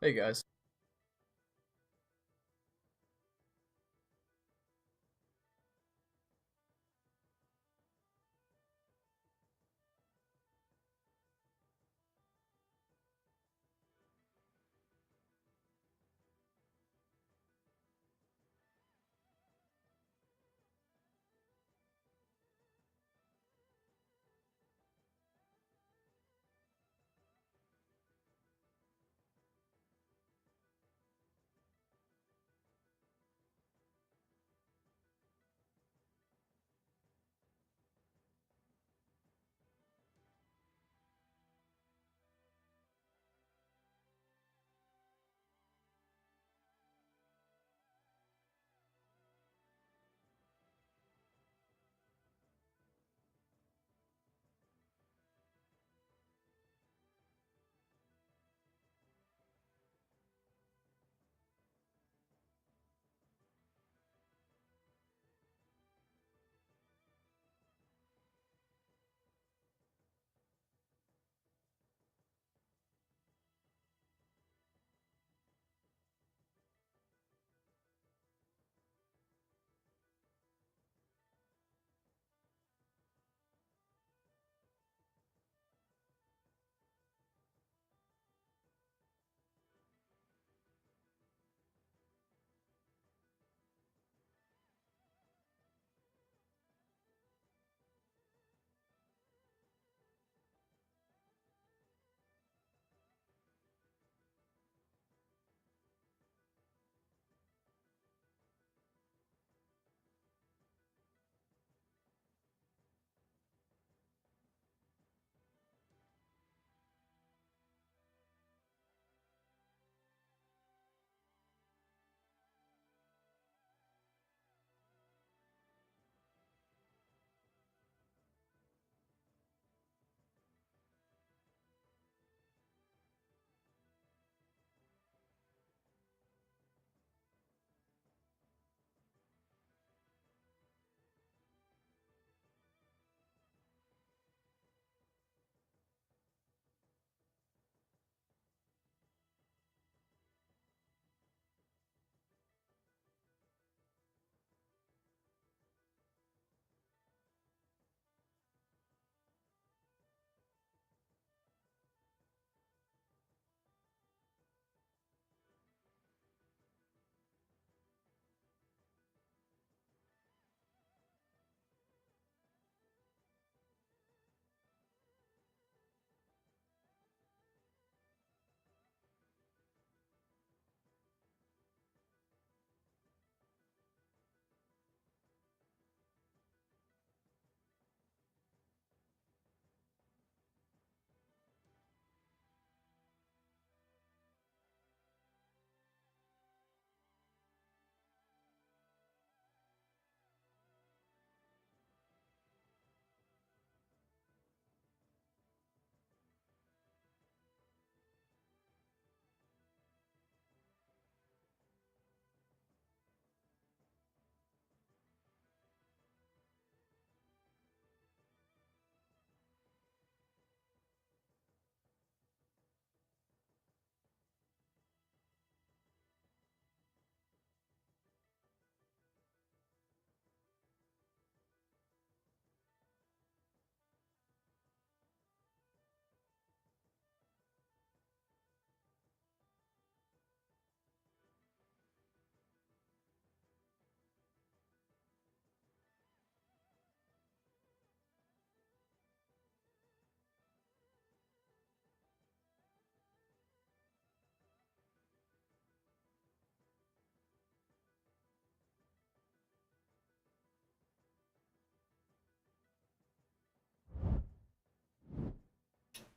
Hey guys.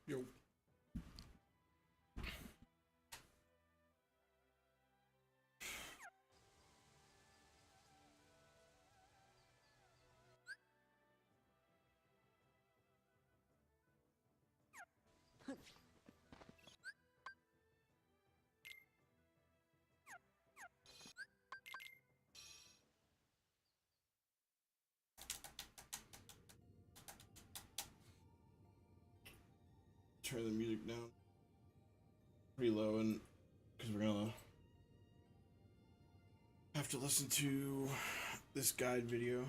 Yo. Turn the music down pretty low and because we're gonna have to listen to this guide video.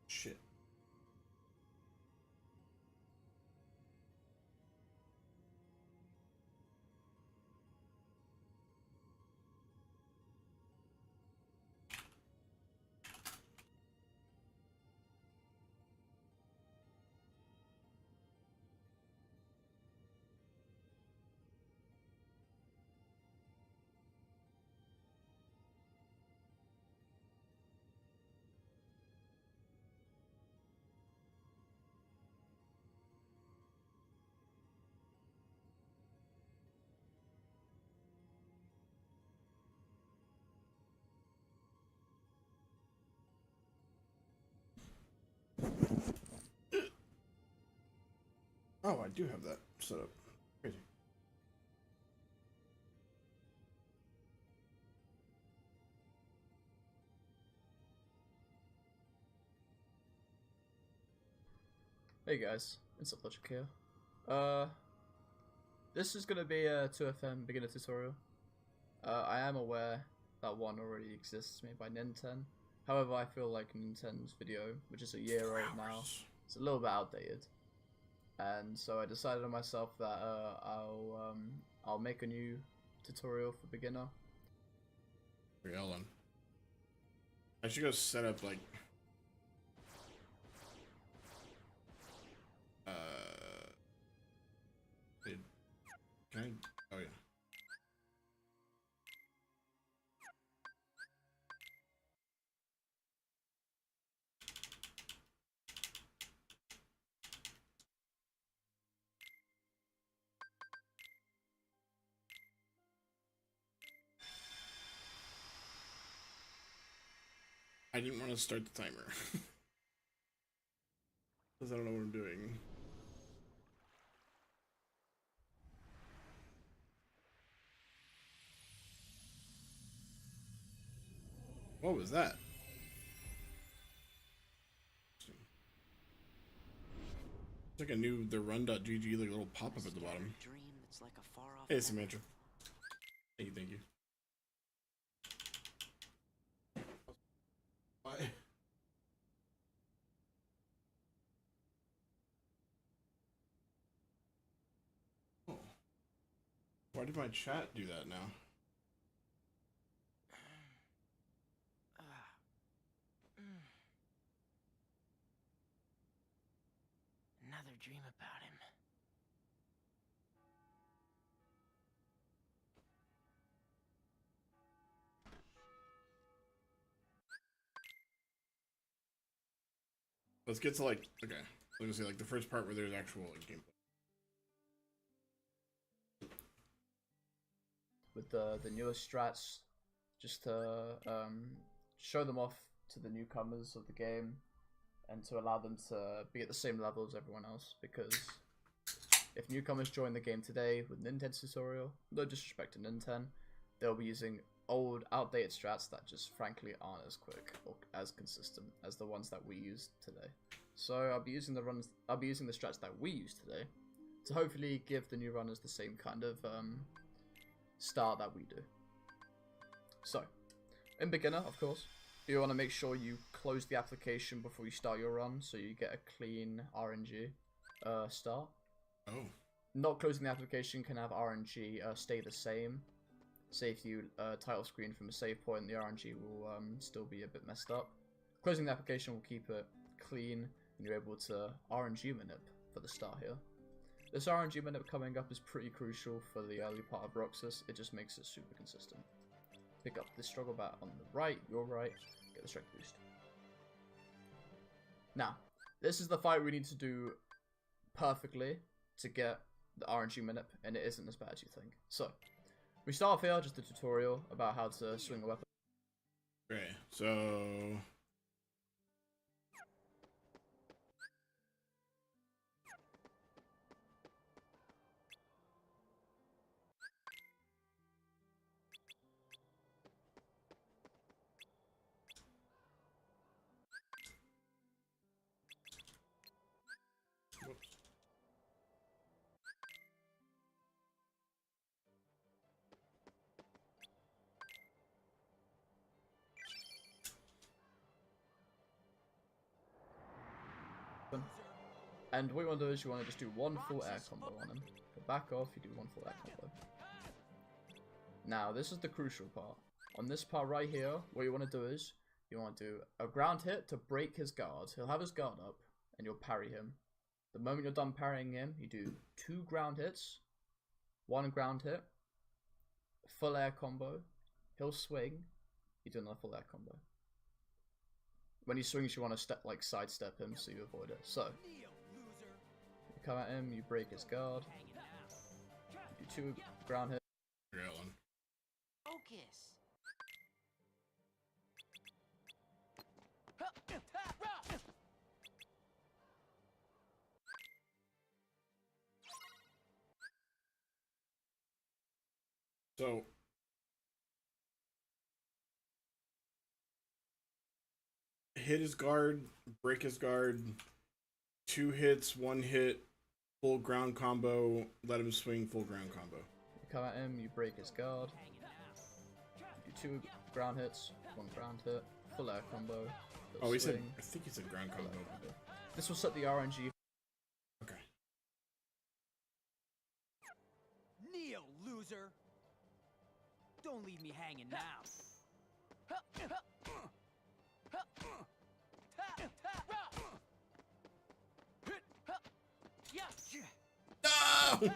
Shit. Oh, I do have that set up. Crazy. Hey guys, it's Logic here. This is gonna be a 2FM beginner tutorial. I am aware that one already exists made by Nintendo. However, I feel like Nintendo's video, which is a year old now, is a little bit outdated. And so I decided on myself that I'll make a new tutorial for beginner. Wait, hold on. I should go set up like can I? Oh yeah. I didn't want to start the timer because I don't know what I'm doing. What was that? It's like a new the run.gg like little pop-up at the bottom. Hey Samantha. Hey, thank you. Why? Oh. Why did my chat do that now? Another dream about him. Let's get to like okay. I was gonna say like the first part where there's actual like gameplay. With the newest strats, just to show them off to the newcomers of the game, and to allow them to be at the same level as everyone else. Because if newcomers join the game today with Nintendo's tutorial, no disrespect to Nintendo, they'll be using old, outdated strats that just frankly aren't as quick or as consistent as the ones that we use today. So I'll be using the strats that we use today to hopefully give the new runners the same kind of start that we do. So, in beginner, of course, you want to make sure you close the application before you start your run, so you get a clean RNG start. Oh. Not closing the application can have RNG stay the same. Say if you title screen from a save point, the RNG will still be a bit messed up. Closing the application will keep it clean, and you're able to RNG manip for the start here. This RNG manip coming up is pretty crucial for the early part of Roxas. It just makes it super consistent. Pick up this struggle bat on the right, your right, get the strength boost. Now, this is the fight we need to do perfectly to get the RNG manip, and it isn't as bad as you think. So, we start off here, just a tutorial about how to swing a weapon. Okay, so And what you want to do is you want to just do one full air combo on him. Go back off, you do one full air combo. Now, this is the crucial part. On this part right here, what you want to do is, you want to do a ground hit to break his guard. He'll have his guard up, and you'll parry him. The moment you're done parrying him, you do 2 ground hits, 1 ground hit, full air combo, he'll swing, you do another full air combo. When he swings, you want to sidestep him so you avoid it. So, you come at him, you break his guard, you do 2 ground hits. Focus. So, hit his guard, break his guard, 2 hits, 1 hit, full ground combo, let him swing, full ground combo. You come at him, you break his guard, you do 2 ground hits, 1 ground hit, full air combo. Oh, he said, I think he said ground combo. This will set the RNG. Okay. Kneel, loser. Don't leave me hanging now. No!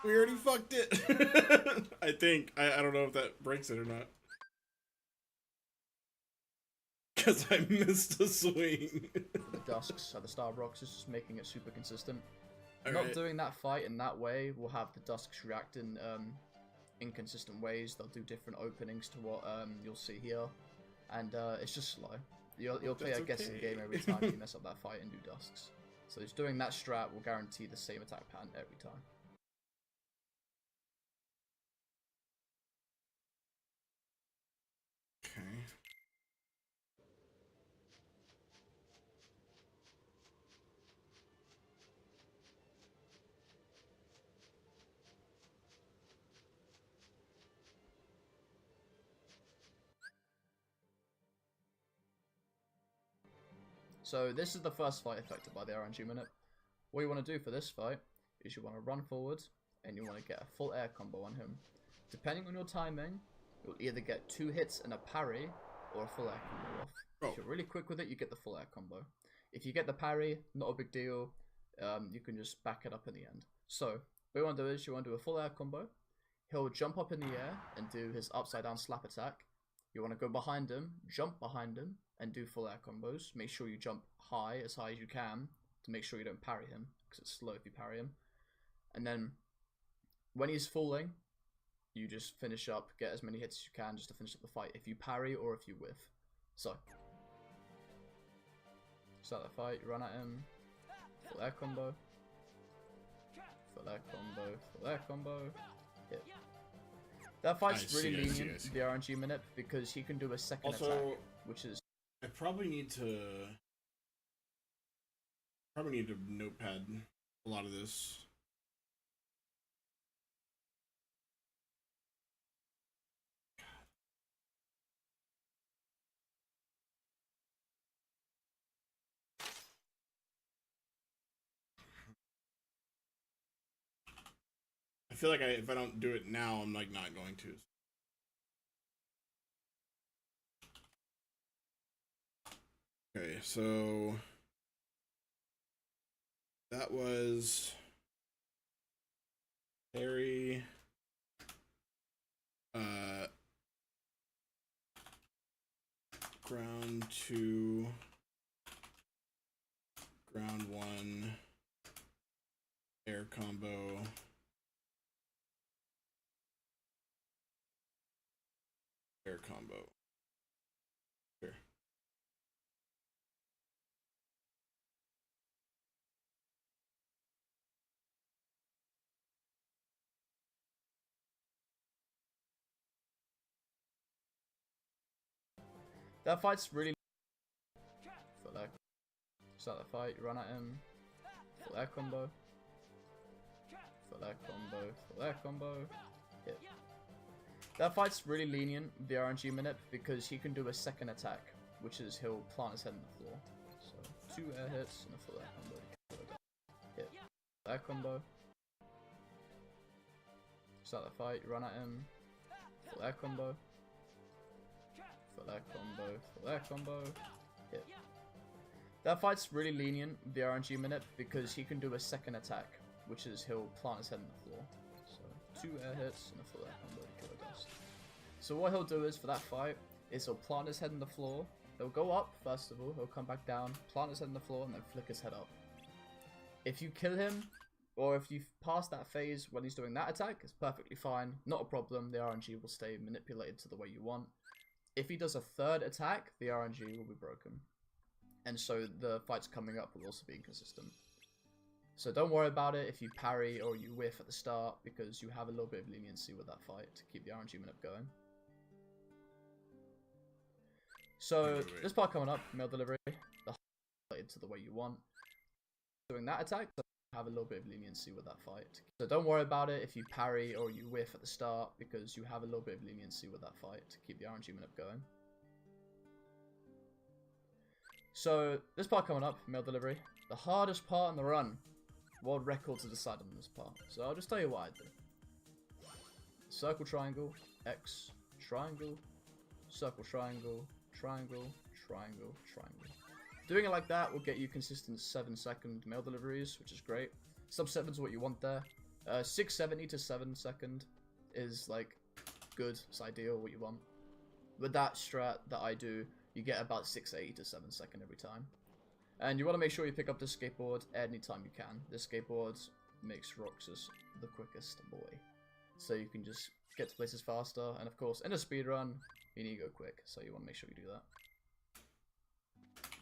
We already fucked it. I think. I don't know if that breaks it or not. Because I missed a swing. The dusks at the start of rocks is just making it super consistent. All Not right. doing that fight in that way will have the dusks react in inconsistent ways. They'll do different openings to what you'll see here, and it's just slow. You'll play a guessing game every time you mess up that fight and do dusks. So just doing that strat will guarantee the same attack pattern every time. Okay. So this is the first fight affected by the RNG minute. What you want to do for this fight is you want to run forward and you want to get a full air combo on him. Depending on your timing, you'll either get 2 hits and a parry or a full air combo off. Oh. If you're really quick with it, you get the full air combo. If you get the parry, not a big deal. You can just back it up in the end. So what you want to do is you want to do a full air combo. He'll jump up in the air and do his upside down slap attack. You want to go behind him, jump behind him, and do full air combos. Make sure you jump high as you can to make sure you don't parry him, because it's slow if you parry him. And then when he's falling, you just finish up, get as many hits as you can just to finish up the fight, if you parry or if you whiff. So, start the fight, you run at him, full air combo, full air combo, full air combo, hit. That fight's really lenient, the RNG minute, because he can do a second attack, which is... I probably need to notepad a lot of this. I feel like if I don't do it now, I'm like not going to. Okay, so that was Harry, ground 2, ground 1, air combo, air combo. Here. That fight's really... Full air. Start the fight, you run at him, full air combo, full air combo, full air combo, hit. That fight's really lenient, the RNG minute, because he can do a second attack, which is he'll plant his head on the floor. So, 2 air hits and a full air combo. Hit. Air combo. Start the fight, you run at him. Full air combo. Full air combo. Full air combo. Hit. That fight's really lenient, the RNG minute, because he can do a second attack, which is he'll plant his head on the floor. So 2 air hits and a full air combo to kill a dust. So what he'll do is, for that fight, is he'll plant his head on the floor. He'll go up, first of all, he'll come back down, plant his head on the floor, and then flick his head up. If you kill him, or if you pass that phase when he's doing that attack, it's perfectly fine, not a problem, the RNG will stay manipulated to the way you want. If he does a third attack, the RNG will be broken. And so the fights coming up will also be inconsistent. So don't worry about it if you parry or you whiff at the start, because you have a little bit of leniency with that fight to keep the RNG minute going. So this part coming up, mail delivery, the related to the way you want. Doing that attack, have a little bit of leniency with that fight. So don't worry about it if you parry or you whiff at the start, because you have a little bit of leniency with that fight to keep the RNG minute going. So this part coming up, mail delivery, the hardest part in the run. World record to decide on this part. So I'll just tell you what I do. Circle, triangle, X, triangle, circle, triangle, triangle, triangle, triangle. Doing it like that will get you consistent 7-second mail deliveries, which is great. Sub 7 is what you want there. 670 to 7 second is like good, it's ideal, what you want. With that strat that I do, you get about 680 to 7 second every time. And you want to make sure you pick up this skateboard anytime you can. This skateboard makes Roxas the quickest boy. So you can just get to places faster. And of course, in a speedrun, you need to go quick. So you want to make sure you do that.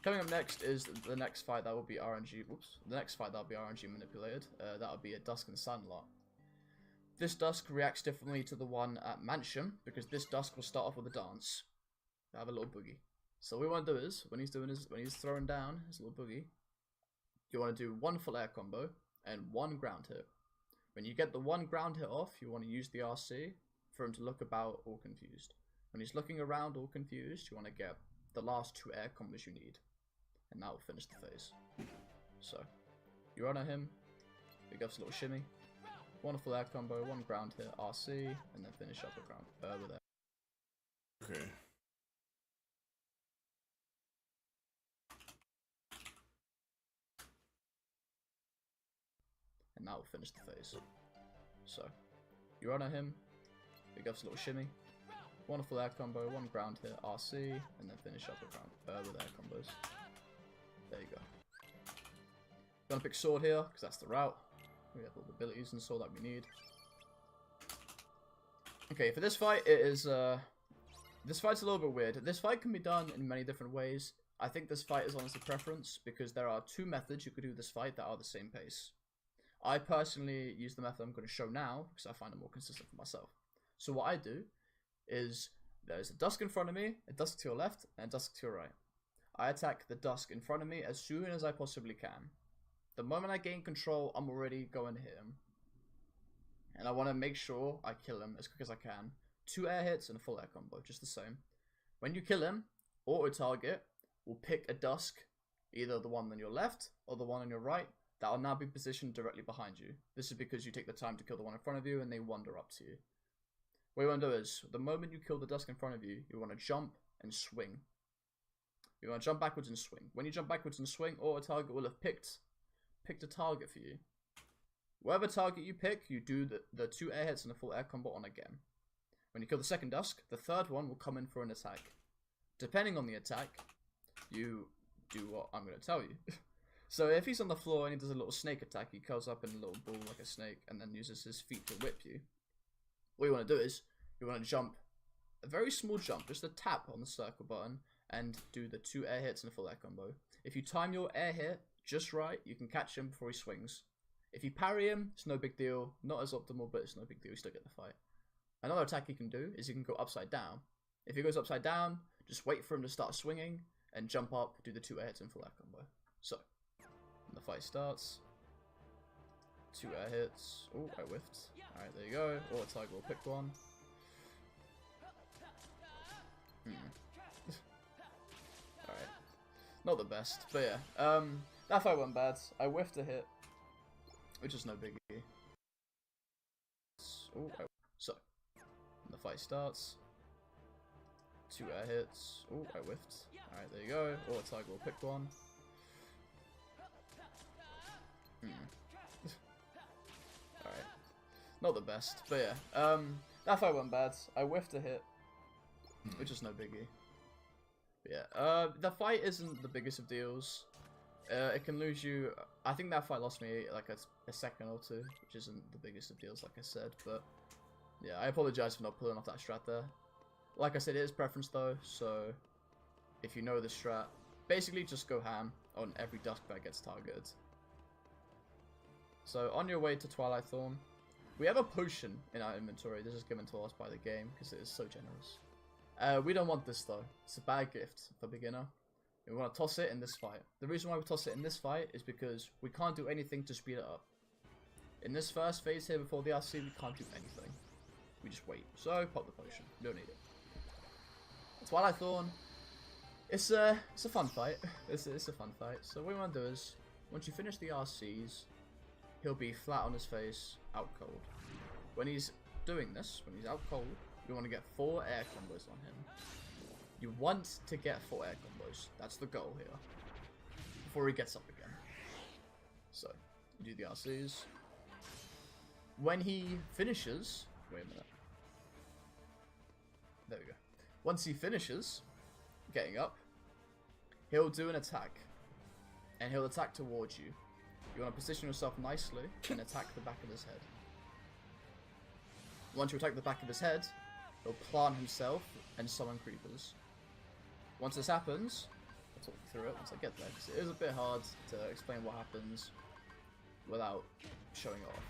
Coming up next is the next fight that will be RNG. Whoops. The next fight that will be RNG manipulated. That will be a Dusk and Sandlot. This Dusk reacts differently to the one at Mansion, because this Dusk will start off with a dance. Have a little boogie. So what we want to do is, when he's throwing down his little boogie, you want to do 1 full air combo and 1 ground hit. When you get the 1 ground hit off, you want to use the RC for him to look about all confused. When he's looking around all confused, you want to get the last 2 air combos you need. And that will finish the phase. So, you run at him, he gives a little shimmy, 1 full air combo, 1 ground hit, RC, and then finish up with ground with air. Okay. And that will finish the phase. So, you run at him, he gives a little shimmy, 1 full air combo, 1 ground hit, RC, and then finish up with air combos. There you go. Gonna pick sword here, because that's the route. We have all the abilities and sword that we need. Okay, for this fight, it is, this fight's a little bit weird. This fight can be done in many different ways. I think this fight is honestly preference, because there are 2 methods you could do this fight that are the same pace. I personally use the method I'm going to show now, because I find it more consistent for myself. So what I do is, there's a Dusk in front of me, a Dusk to your left, and a Dusk to your right. I attack the Dusk in front of me as soon as I possibly can. The moment I gain control, I'm already going to hit him. And I want to make sure I kill him as quick as I can. 2 air hits and a full air combo, just the same. When you kill him, auto target will pick a Dusk, either the one on your left or the one on your right, that will now be positioned directly behind you. This is because you take the time to kill the one in front of you and they wander up to you. What you want to do is, the moment you kill the Dusk in front of you, you want to jump and swing. You want to jump backwards and swing. When you jump backwards and swing, auto target will have picked a target for you. Whatever target you pick, you do the 2 air hits and a full air combo on again. When you kill the second Dusk, the third one will come in for an attack. Depending on the attack, you do what I'm going to tell you. So if he's on the floor and he does a little snake attack, he curls up in a little ball like a snake and then uses his feet to whip you. What you want to do is, you want to jump, a very small jump, just a tap on the circle button, and do the 2 air hits and a full air combo. If you time your air hit just right, you can catch him before he swings. If you parry him, it's no big deal. Not as optimal, but it's no big deal. You still get the fight. Another attack he can do is he can go upside down. If he goes upside down, just wait for him to start swinging, and jump up, do the 2 air hits and full air combo. So, when the fight starts, 2 air hits. Oh, I whiffed. Alright, there you go. Auto target will pick one. Alright. not the best, but yeah. That fight went bad. I whiffed a hit, which is no biggie. Ooh, so, the fight starts. 2 air hits. Oh, I whiffed. Alright, there you go. Or Tiger will pick one. Alright. Not the best, but yeah. That fight went bad. I whiffed a hit, which is no biggie. But yeah, the fight isn't the biggest of deals. It can lose you. I think that fight lost me like a second or two, which isn't the biggest of deals, like I said. But yeah, I apologize for not pulling off that strat there. Like I said, it is preference though, so if you know the strat, basically just go ham on every dusk that gets targeted. So on your way to Twilight Thorn, we have a potion in our inventory. This is given to us by the game because it is so generous. We don't want this though. It's a bad gift for beginner. We want to toss it in this fight. The reason why we toss it in this fight is because we can't do anything to speed it up. In this first phase here before the RC, we can't do anything. We just wait. So pop the potion. You don't need it. Twilight Thorn. It's a fun fight. It's a fun fight. So what we want to do is, once you finish the RCs, he'll be flat on his face, out cold. When he's doing this, when he's out cold, you want to get 4 air combos on him. You want to get 4 air combos. That's the goal here. Before he gets up again. So, you do the RCs. When he finishes... Wait a minute. There we go. Once he finishes getting up, he'll do an attack. And he'll attack towards you. You want to position yourself nicely and attack the back of his head. Once you attack the back of his head, he'll plant himself and summon creepers. Once this happens, I'll talk you through it once I get there, because it is a bit hard to explain what happens without showing it off.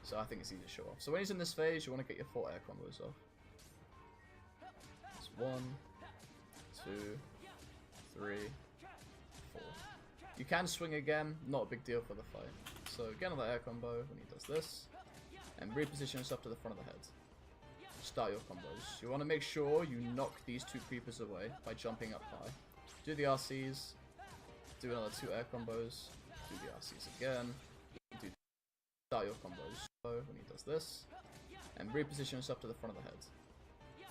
So I think it's easy to show off. So when he's in this phase, you want to get your 4 air combos off. It's 1, 2, 3, 4. You can swing again, not a big deal for the fight. So get another air combo when he does this, and reposition yourself to the front of the head. Start your combos. You want to make sure you knock these 2 creepers away by jumping up high. Do the RCs, do another 2 air combos, do the RCs again, start your combos. So when he does this, and reposition yourself to the front of the head.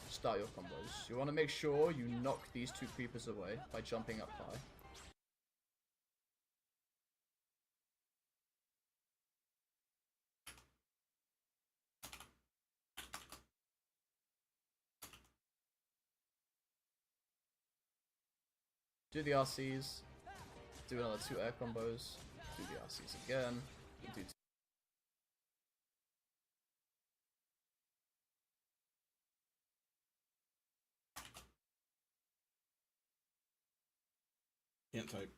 Start your combos. You want to make sure you knock these 2 creepers away by jumping up high. Do the RCs, do another 2 air combos, do the RCs again, do Can't type.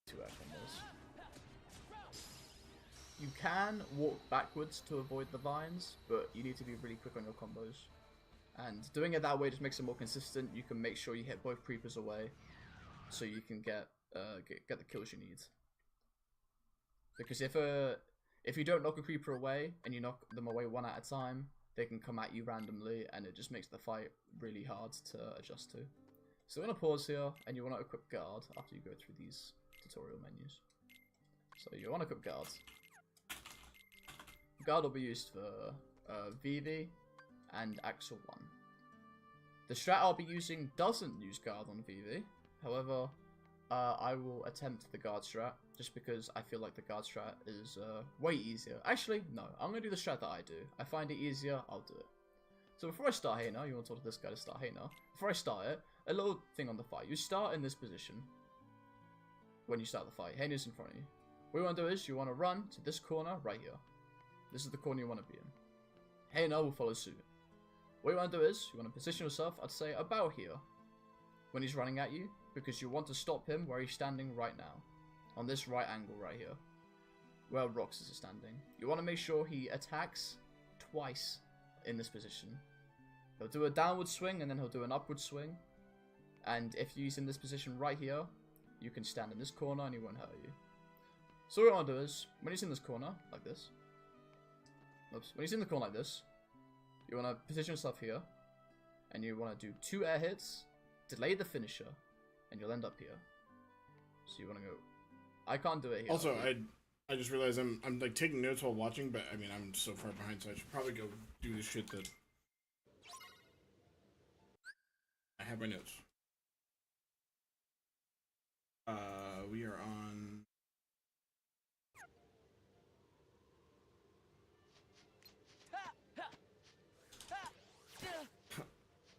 2 air combos. You can walk backwards to avoid the vines, but you need to be really quick on your combos. And doing it that way just makes it more consistent. You can make sure you hit both creepers away, so you can get the kills you need. Because if you don't knock a creeper away and you knock them away one at a time, they can come at you randomly, and it just makes the fight really hard to adjust to. So we're gonna pause here, and you want to equip guard after you go through these tutorial menus. So you want to equip guard. Guard will be used for VV and Axel 1. The strat I'll be using doesn't use guard on VV. However, I will attempt the guard strat just because I feel like the guard strat is way easier. Actually, no, I'm going to do the strat that I do. I find it easier, I'll do it. So before I start here now, you want to talk to this guy to start here now. Before I start it, a little thing on the fight. You start in this position when you start the fight. Hayner's in front of you. What you want to do is you want to run to this corner right here. This is the corner you want to be in. Hayner will follow suit. What you want to do is, you want to position yourself, I'd say, about here, when he's running at you, because you want to stop him where he's standing right now, on this right angle right here, where Roxas is standing. You want to make sure he attacks twice in this position. He'll do a downward swing, and then he'll do an upward swing, and if he's in this position right here, you can stand in this corner, and he won't hurt you. So what you want to do is, when he's in this corner, like this, oops, when he's in the corner like this, you want to position yourself here, and you want to do 2 air hits delay the finisher, and you'll end up here. So you want to go. I can't do it here. Also, I just realized I'm like taking notes while watching, but I mean I'm so far behind, so I should probably go do the shit that I have my notes. We are on.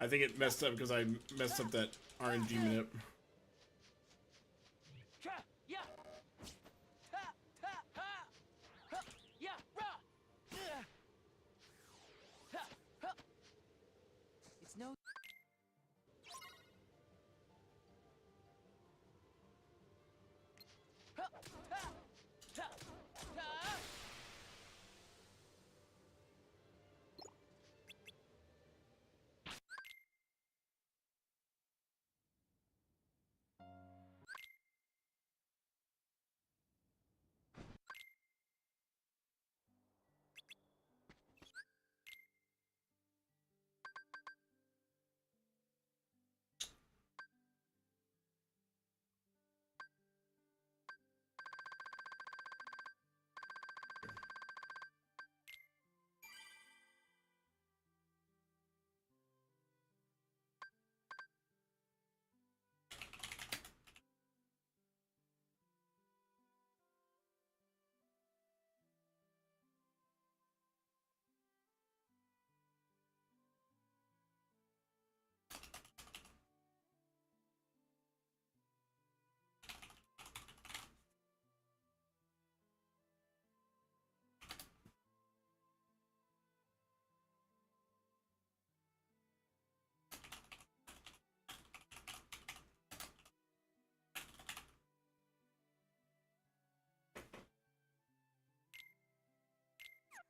I think it messed up because I messed up that RNG minute. It's no.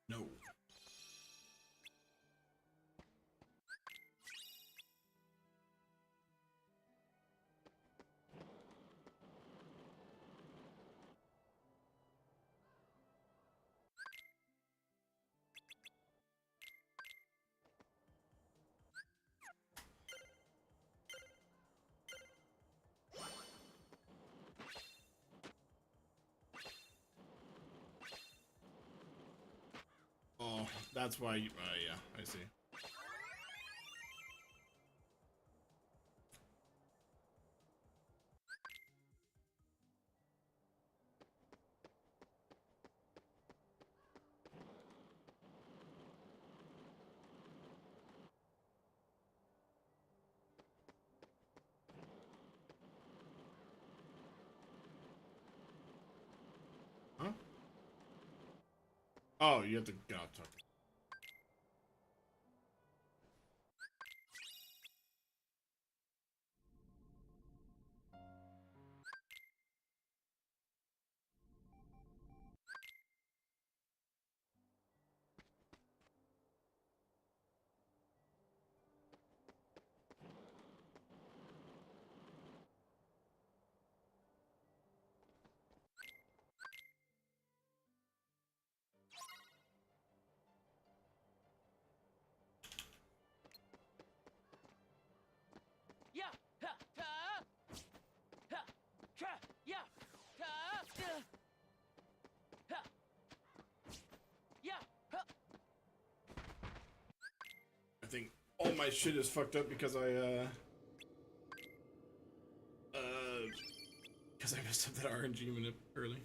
No. Oh, that's why. Yeah, I see. Huh? Oh, you have to get off top. Yeah. Yeah. Yeah. I think all my shit is fucked up because because I messed up that RNG minute early.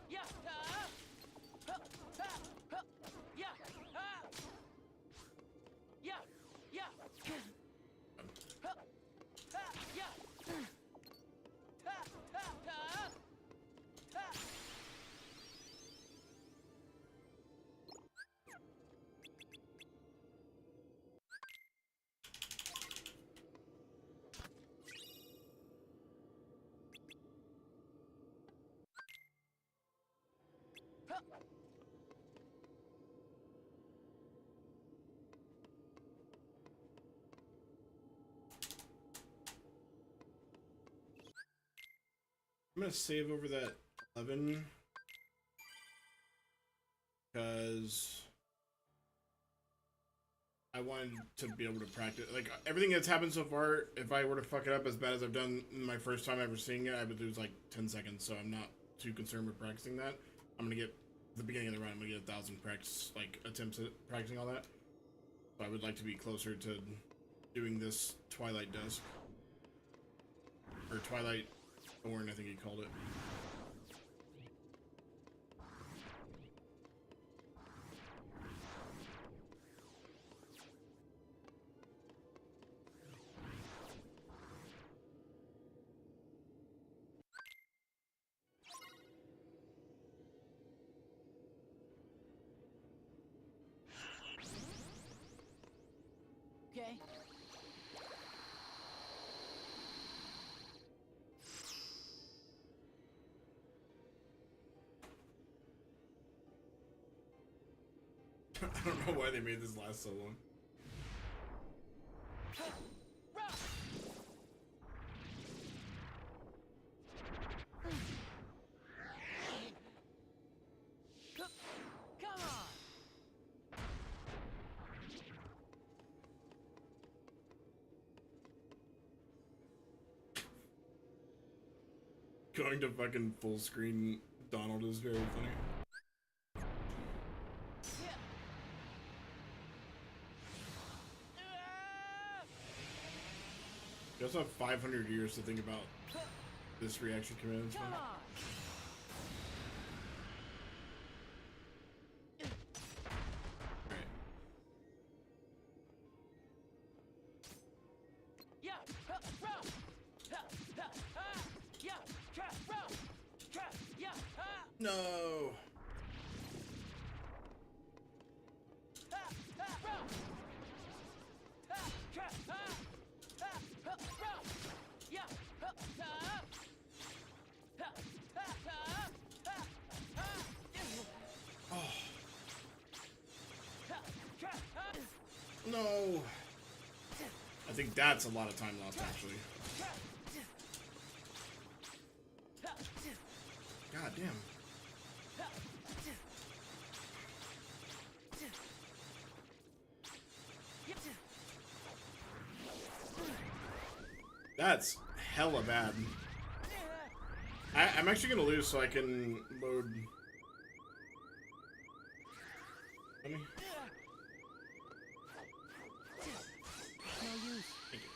Yeah. Yeah. Yeah. I'm gonna save over that 11 because I wanted to be able to practice. Like, everything that's happened so far, if I were to fuck it up as bad as I've done my first time ever seeing it, I would lose like 10 seconds, so I'm not too concerned with practicing that. I'm gonna get, at the beginning of the run, I'm gonna get 1,000 practice, like, attempts at practicing all that. So I would like to be closer to doing this Twilight Dusk. Or Twilight Thorn, I think he called it. Okay. I don't know why they made this last so long. Come on. Going to fucking full screen Donald is very funny. Yeah. You also have 500 years to think about this reaction command. Come on. Right. Yeah. Yeah. Yeah. No. No. I think that's a lot of time lost, actually. God damn. That's hella bad. I'm actually gonna lose so I can load. Let me. No use. Thank you.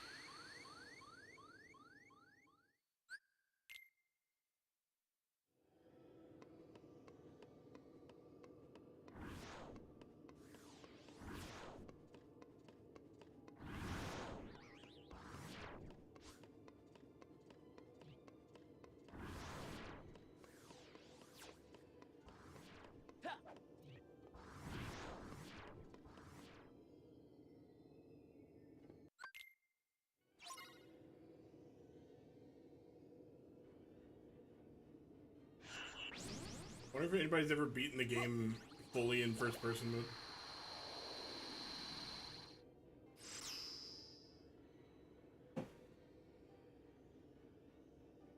I wonder if anybody's ever beaten the game fully in first-person mode.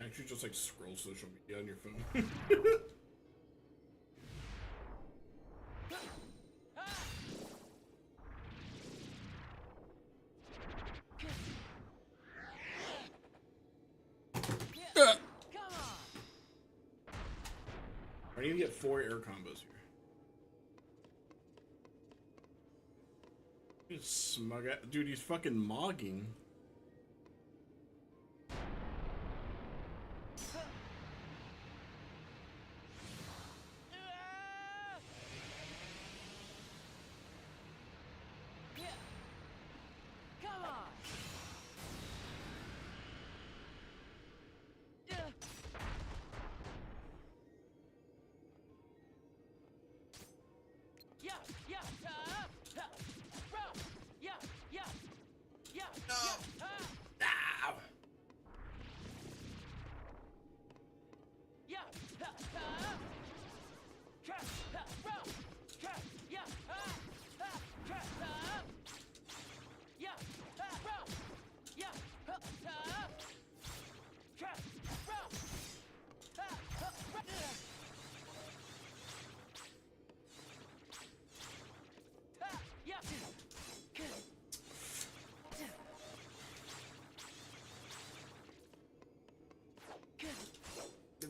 Actually, just like scroll social media on your phone. Come on. I need to get 4 air combos here. Just smug at, dude, he's fucking mogging. Yeah. Come on. Yeah. Yeah. Yeah. Yeah. Yeah. Yeah. No.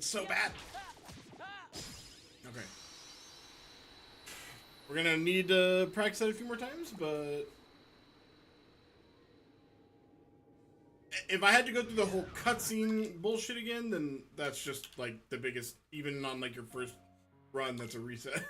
so bad. Okay. We're gonna need to practice that a few more times, but if I had to go through the whole cutscene bullshit again, then that's just like the biggest. Even on like your first run, that's a reset.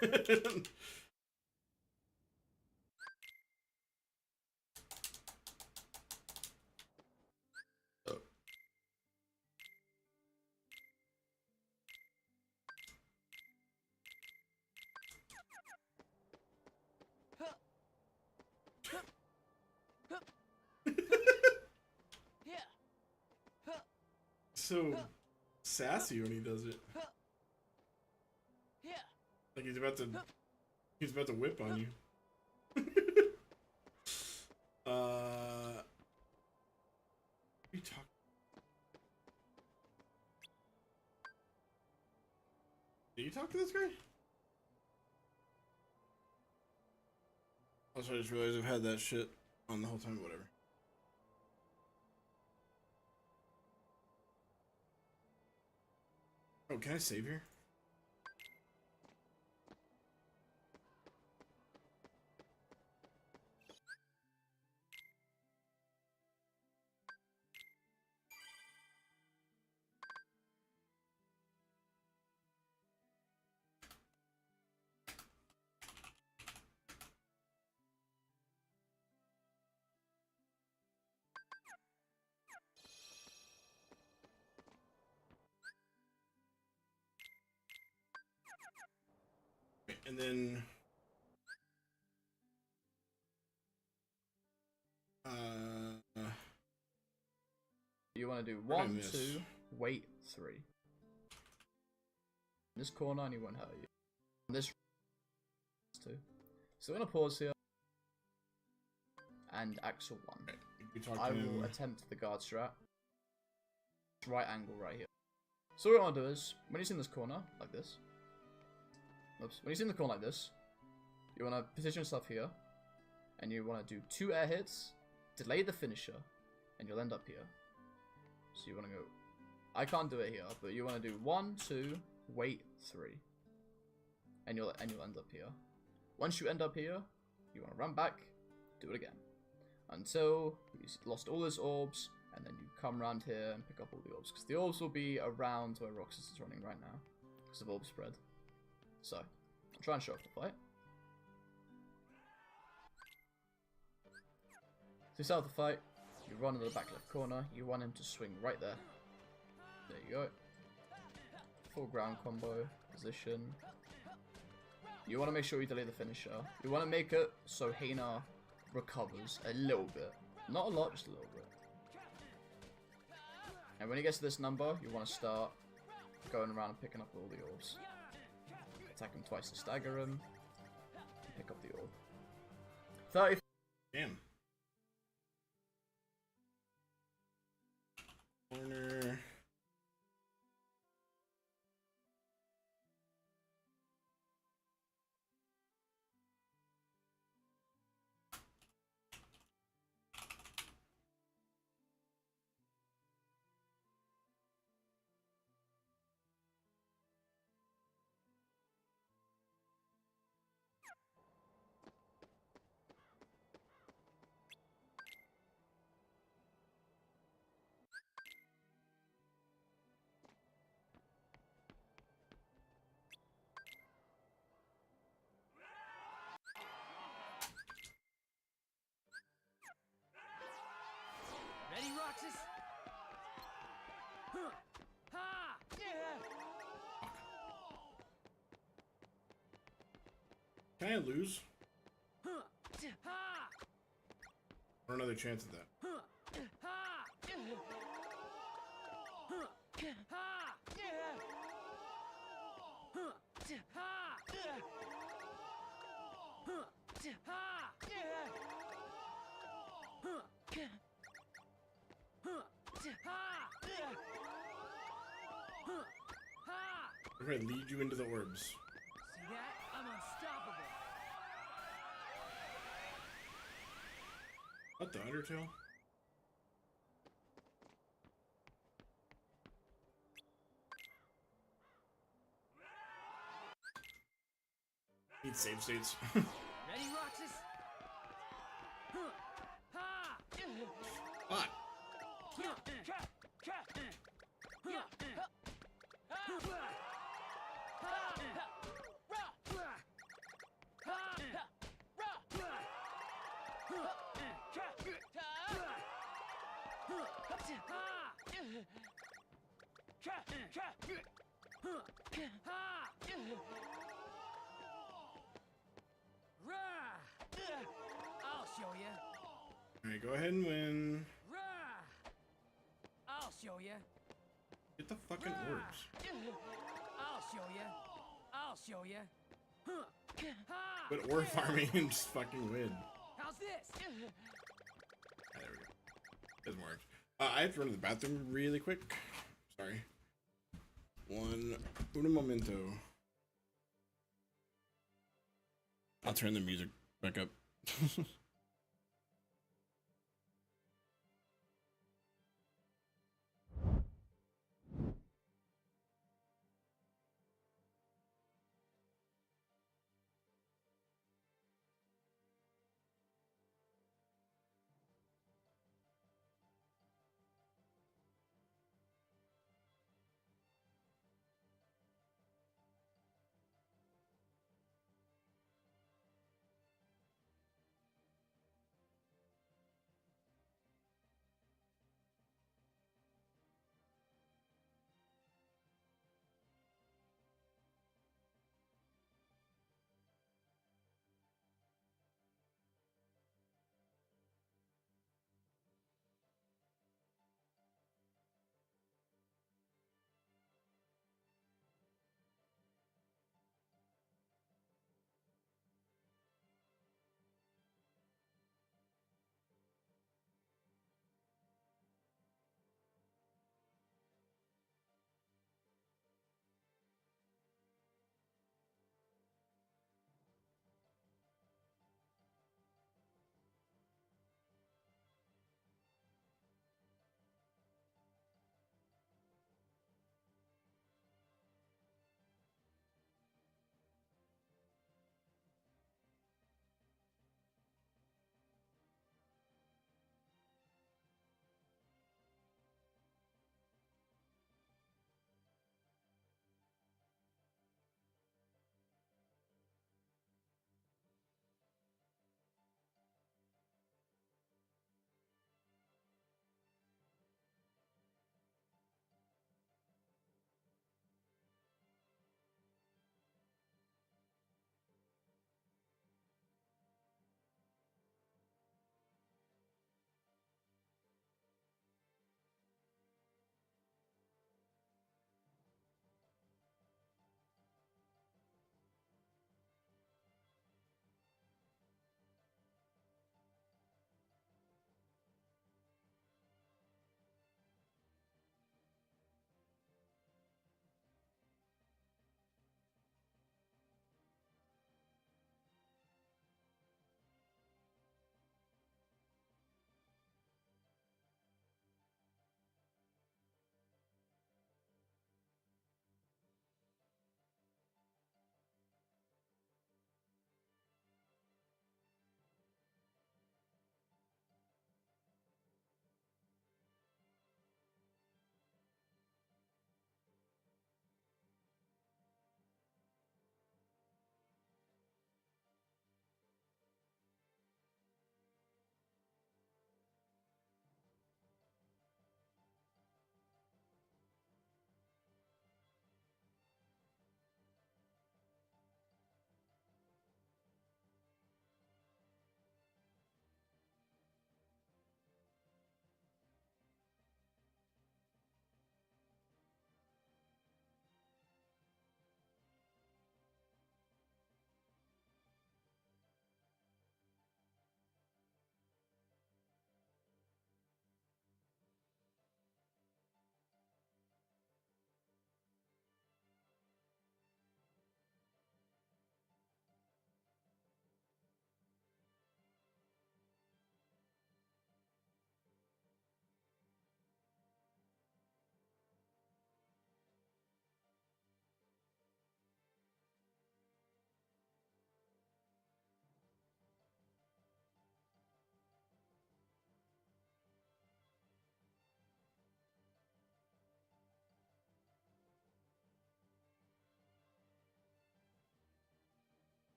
So sassy when he does it. Like he's about to whip on you. What are you talking? Did you talk to this guy? Also, I just realized I've had that shit on the whole time. Whatever. Oh, can I save here? And then You want to do What did I 1, miss? 2, wait 3. In this corner, and he won't hurt you. In this 2. So we're gonna pause here. And Axel 1. we talked I to will him. attempt the guard strat. Right angle right here. So what I want to do is, when he's in this corner, like this. Oops. When he's in the corner like this, you want to position yourself here. And you want to do 2 air hits, delay the finisher, and you'll end up here. So you want to go... I can't do it here, but you want to do 1, 2, wait 3. And you'll end up here. Once you end up here, you want to run back, do it again. Until you've lost all those orbs, and then you come around here and pick up all the orbs. Because the orbs will be around where Roxas is running right now. Because of orb spread. So, I'll try and show off the fight. So you start the fight, you run into the back left corner, you want him to swing right there. There you go. Full ground combo, position. You want to make sure you delay the finisher. You want to make it so Hina recovers a little bit. Not a lot, just a little bit. And when he gets to this number, you want to start going around and picking up all the orbs. Attack him twice to stagger him. And pick up the orb. 30. Damn. Corner. Ready, Roxas? Huh. Ha! Yeah! Can I lose? Huh. Ha! Or another chance at that? Huh. Ha! Huh. Ha! Yeah! Huh. Ha! Huh. Ha! Yeah! Huh. Huh. Ha! Huh. Ha! We're gonna lead you into the orbs. See that? I'm unstoppable. What the Undertale? Need save states. Ready, Roxas? Huh. Ha! Fuck. I'll show you. Alright, go ahead and win. I'll show you. Get the fucking orbs. I'll show you. I'll show you. But orb farming and just fucking win. How's this? There we go. There's more orbs. I have to run to the bathroom really quick. Sorry. Un momento. I'll turn the music back up.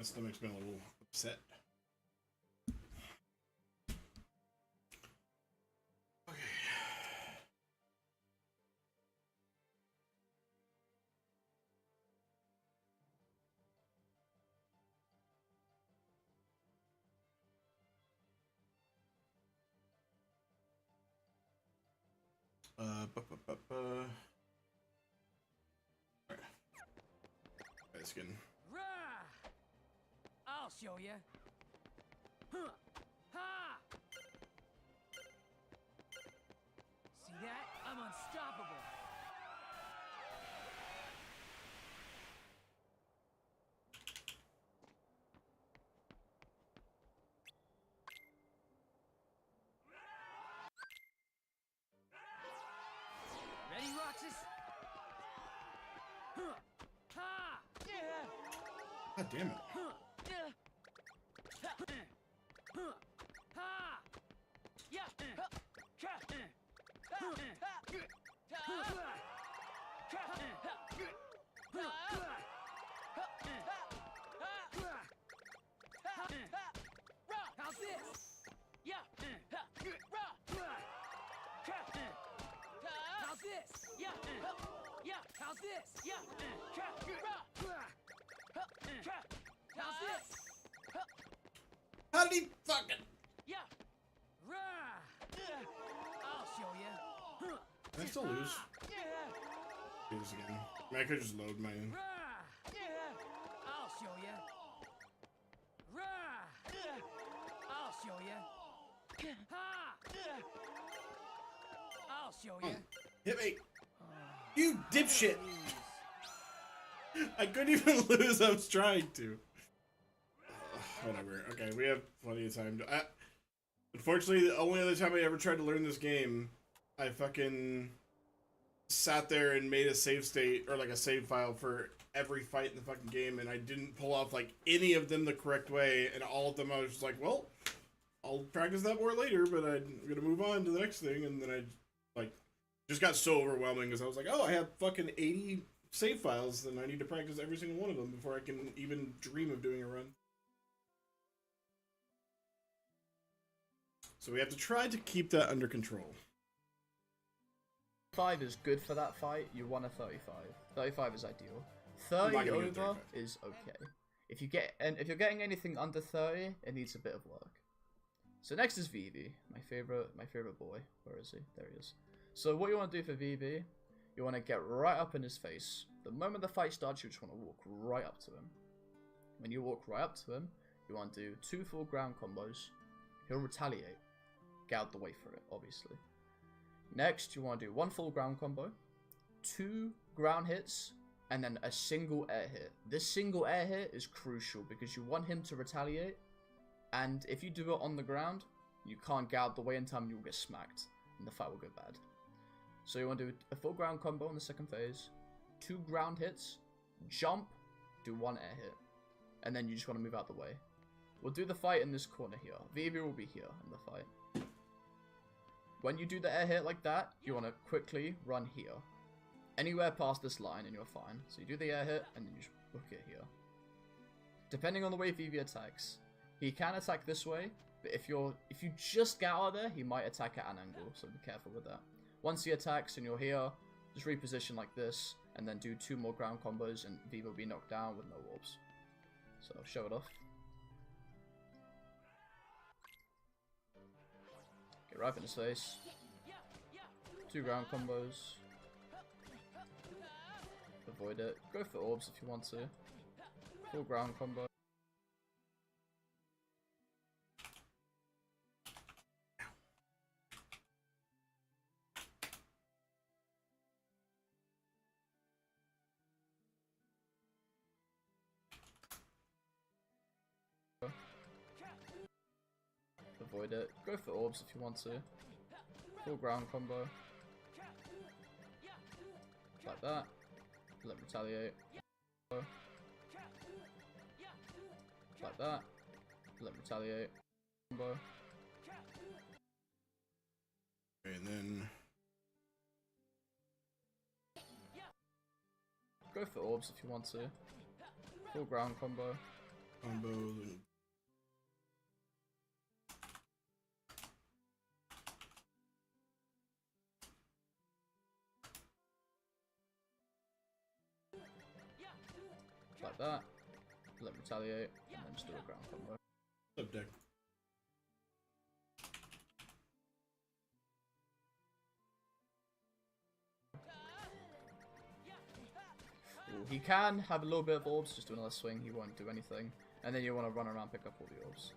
My stomach's been a little upset. Okay. Alright. That's good. Rah! I'll show you. Huh. Ha! See that? I'm unstoppable. Ready, Roxas? Huh. Ha! Yeah! God damn it. Huh. Yeah! Ha! Huh. Ha! Yeah! Huh. Ka! Huh. How's this? Yeah. How's this? Yeah. Yeah. How's this? Yeah. How's this? How did he fucking? Yeah. I'll show you. Can I still lose? Do this again. I mean, I could just load my. I'll show you. I'll show you. Ha! I'll show you. Hit me! You dipshit! I couldn't even lose. I was trying to. Whatever. Okay, we have plenty of time. Unfortunately, the only other time I ever tried to learn this game, I fucking sat there and made a save state, or like a save file for every fight in the fucking game, and I didn't pull off like any of them the correct way, and all of them I was just like, well, I'll practice that more later, but I'm gonna move on to the next thing, and then I like just got so overwhelming because I was like, oh, I have fucking 80 save files, and I need to practice every single one of them before I can even dream of doing a run. So we have to try to keep that under control. 5 is good for that fight. You want a 35. 35 is ideal. I'm 30 not gonna over get 35. is okay. If you're getting anything under 30, it needs a bit of work. So next is Vivi, my favorite boy. Where is he? There he is. So what you want to do for Vivi, you want to get right up in his face. The moment the fight starts, you just want to walk right up to him. When you walk right up to him, you want to do 2 full ground combos. He'll retaliate. Get out the way for it, obviously. Next, you want to do 1 full ground combo, 2 ground hits, and then a single air hit. This single air hit is crucial because you want him to retaliate, and if you do it on the ground, you can't get out the way in time, you'll get smacked, and the fight will go bad. So you want to do a full ground combo in the second phase, 2 ground hits, jump, do 1 air hit, and then you just want to move out the way. We'll do the fight in this corner here. Vivi will be here in the fight. When you do the air hit like that, you want to quickly run here. Anywhere past this line and you're fine. So you do the air hit and then you just book it here. Depending on the way Vivi attacks, he can attack this way, but if you just get out of there, he might attack at an angle, so be careful with that. Once he attacks and you're here, just reposition like this, and then do 2 more ground combos and Vivi will be knocked down with no orbs. So I'll show it off. Get right in his face. 2 ground combos. Avoid it. Go for orbs if you want to. Full ground combo. Avoid it. Go for orbs if you want to. Full ground combo. Like that. Let him retaliate. Like that. Let him retaliate. Combo. And then Go for orbs if you want to. Full ground combo. Combos and like that. Let me retaliate, and then just do a ground combo. flip deck. Ooh, he can have a little bit of orbs, just do another swing, he won't do anything. And then you want to run around, pick up all the orbs.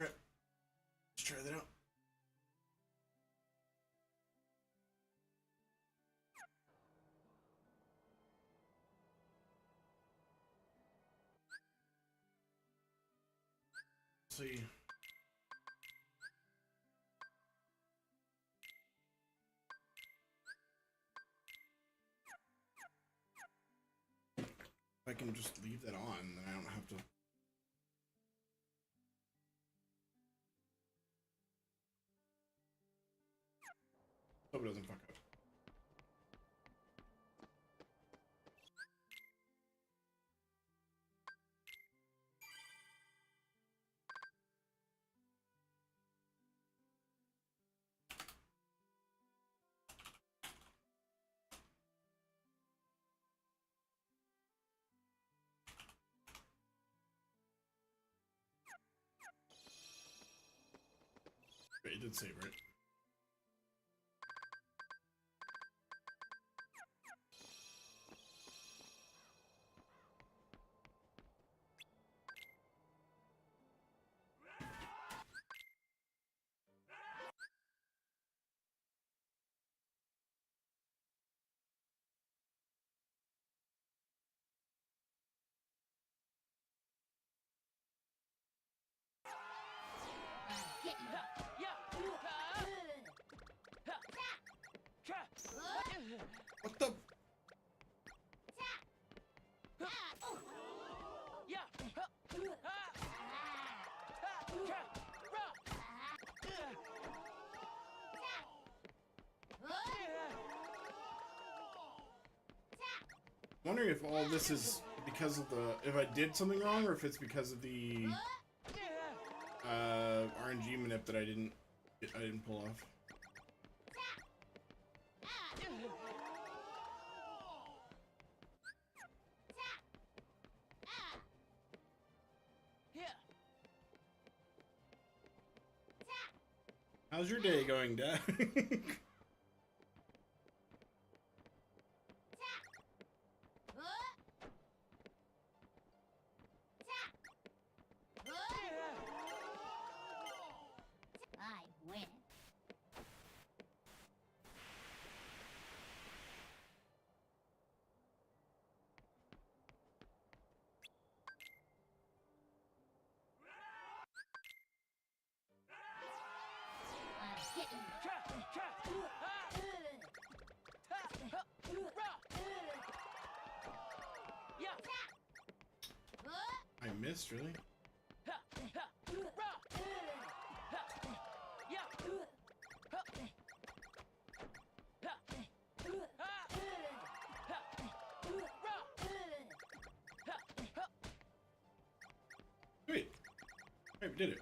Let's try that out. See. If I can just leave that on, then I don't have to. Hope it doesn't fuck up. Wait, it did save, right? What the? I'm wondering if all this is because of the, if I did something wrong, or if it's because of the RNG manip that I didn't pull off. How's your day going, Dad? I win. I missed, really? Wait. Hey, we did it.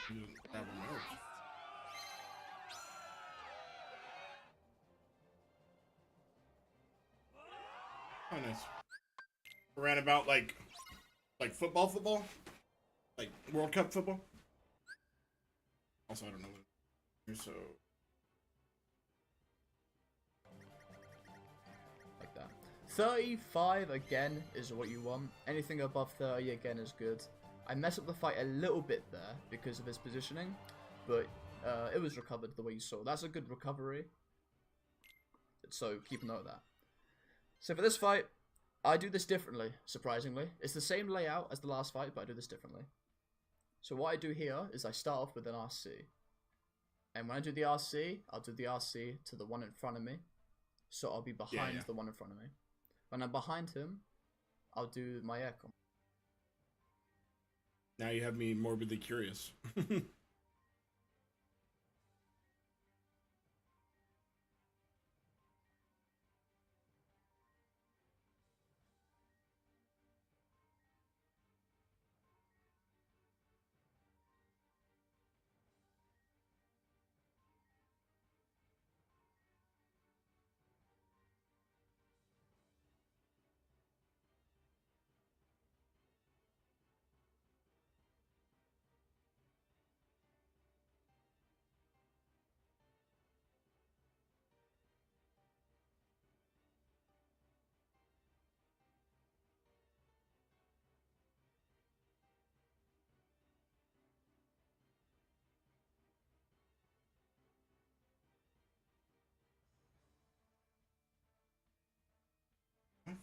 You didn't grab my notes. Oh, nice. Ran about like football? Like World Cup football? Also, I don't know what. So. Like that. 35 again is what you want. Anything above 30 again is good. I messed up the fight a little bit there because of his positioning, but it was recovered the way you saw. That's a good recovery. So keep note of that. So for this fight, I do this differently, surprisingly. It's the same layout as the last fight, but I do this differently. So what I do here is I start off with an RC. And when I do the RC, I'll do the RC to the one in front of me. So I'll be behind the one in front of me. When I'm behind him, I'll do my air combo. Now you have me morbidly curious.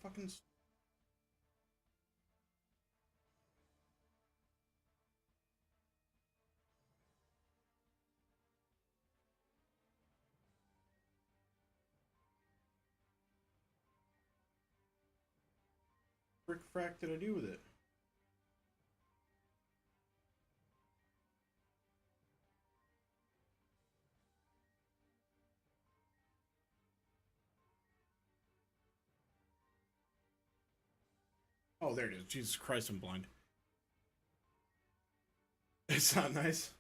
fucking. Frick frack did I do with it? Oh, there it is. Jesus Christ, I'm blind. It's not nice.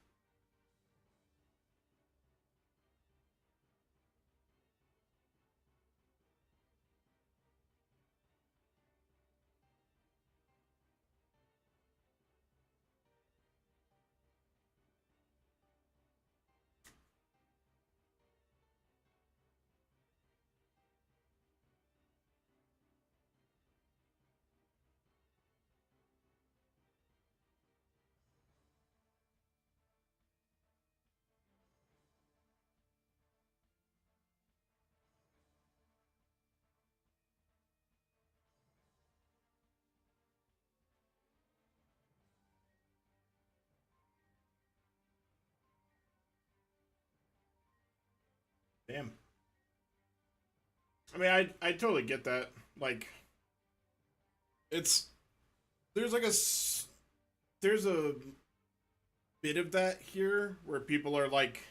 Damn. I mean, I totally get that. Like, it's there's like there's a bit of that here where people are like,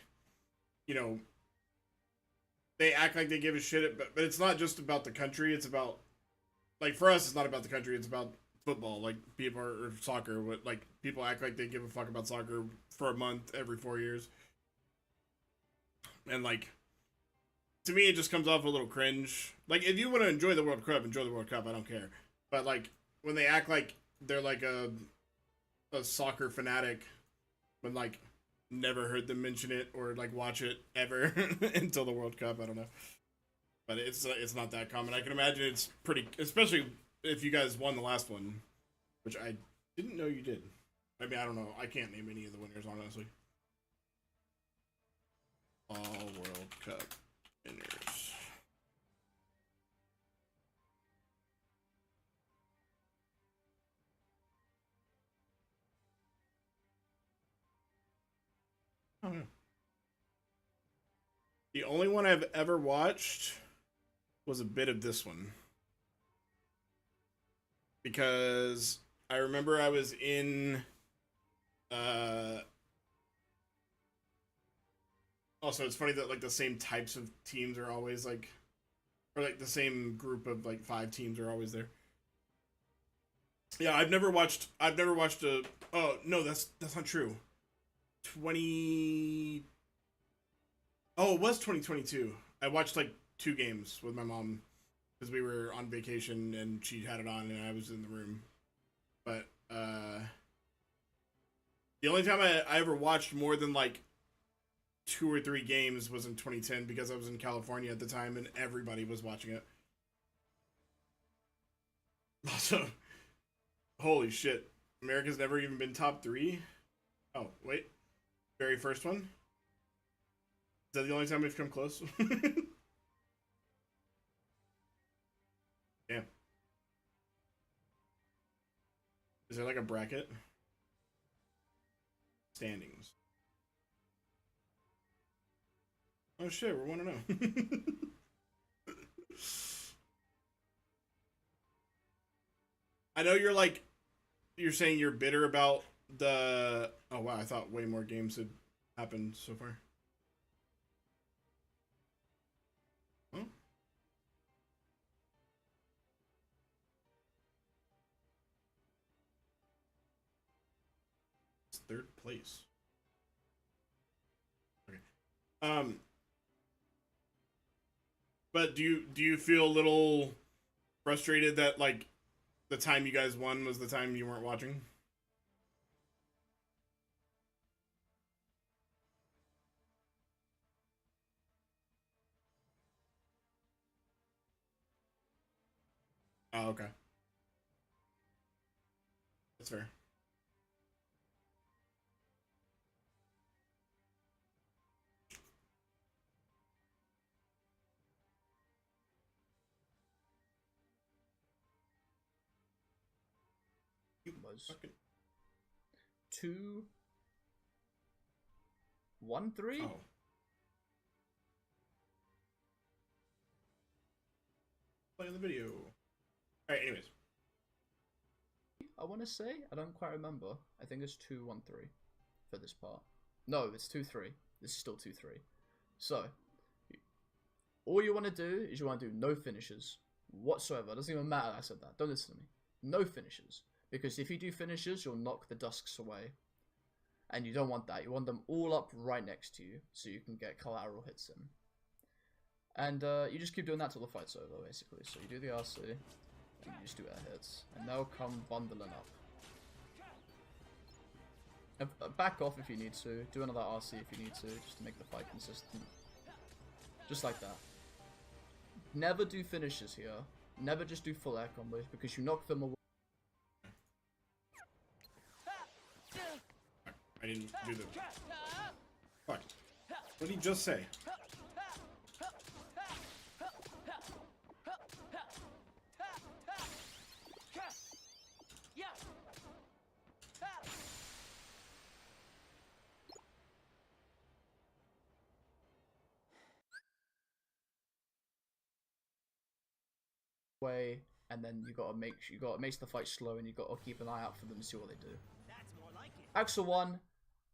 you know, they act like they give a shit, but it's not just about the country. It's about, like, for us, it's not about the country. It's about football. Like, people or soccer. What, like, people act like they give a fuck about soccer for a month every 4 years, and like, to me, it just comes off a little cringe. Like, if you want to enjoy the World Cup, enjoy the World Cup. I don't care. But like, when they act like they're like a soccer fanatic, when like never heard them mention it or like watch it ever until the World Cup. I don't know, but it's not that common. I can imagine it's pretty, especially if you guys won the last one, which I didn't know you did. I mean, I don't know. I can't name any of the winners, honestly. All World Cup winners. Oh, yeah. The only one I've ever watched was a bit of this one. Because I remember I was in also it's funny that like the same types of teams are always like, or like the same group of like 5 teams are always there. Yeah, I've never watched a, oh no, that's not true. 20 Oh, it was 2022. I watched like 2 games with my mom because we were on vacation and she had it on and I was in the room. But the only time I ever watched more than like 2 or 3 games was in 2010 because I was in California at the time and everybody was watching it. Also, holy shit, America's never even been top 3. Oh wait, very first one. Is that the only time we've come close? Damn. Is there like a bracket? Standings. Oh shit, we're 1-0. I know you're saying you're bitter about the. Oh wow, I thought way more games had happened so far. Oh. It's 3rd place. Okay. But do you feel a little frustrated that like the time you guys won was the time you weren't watching? Oh, okay. That's fair. combos. Okay. 2, 1, 3. Oh. Playing the video. Alright, anyways. I want to say, I don't quite remember. I think it's 2, 1, 3 for this part. No, it's 2, 3. This is still 2, 3. So, all you want to do is you want to do no finishes whatsoever. It doesn't even matter I said that. Don't listen to me. No finishes. Because if you do finishes, you'll knock the dusks away. And you don't want that. You want them all up right next to you so you can get collateral hits in. And you just keep doing that till the fight's over, basically. So you do the RC, and you just do air hits. And they'll come bundling up. Back off if you need to. Do another RC if you need to, just to make the fight consistent. Just like that. Never do finishes here. Never just do full air combos, because you knock them away. I didn't do the... Fuck. What did he just say? Way, and then you gotta make the fight slow, and you gotta keep an eye out for them to see what they do. That's more like it. Axel 1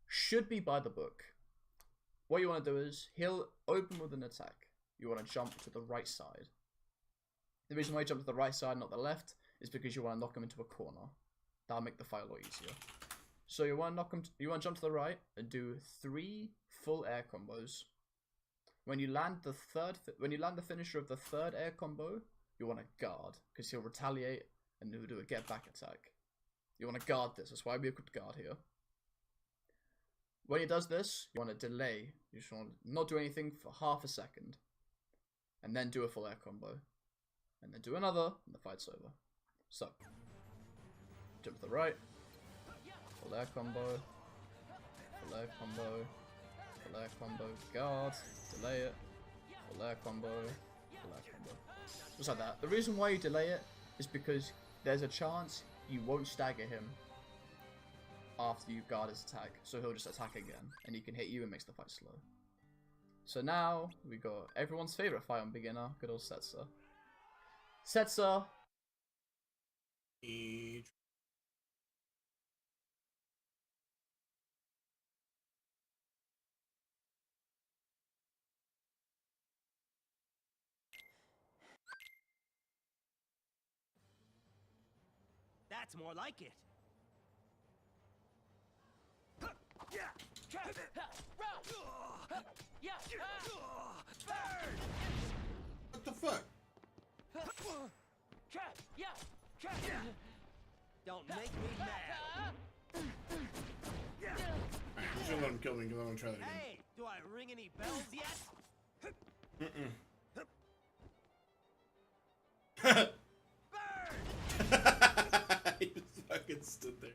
should be by the book. What you want to do is, he'll open with an attack. You want to jump to the right side. The reason why you jump to the right side, not the left, is because you want to knock him into a corner. That'll make the fight a lot easier. So you want to jump to the right and do 3 full air combos. When you land the finisher of the third air combo, you want to guard, because he'll retaliate and he'll do a get back attack. You want to guard this, that's why we equipped guard here. When he does this, you want to delay. You just want to not do anything for half a second. And then do a full air combo. And then do another, and the fight's over. So, jump to the right. Full air combo. Full air combo. Full air combo. Guard. Delay it. Full air combo. Full air combo. Just like that. The reason why you delay it is because there's a chance you won't stagger him after you guard his attack, so he'll just attack again, and he can hit you and makes the fight slow. So now, we got everyone's favourite fight on beginner, good old Setzer. Setzer! That's more like it. What the fuck? Don't make me mad. Alright, I'm just gonna let him kill me because I want to try that again. Hey, do I ring any bells yet? Burn! He just fucking stood there.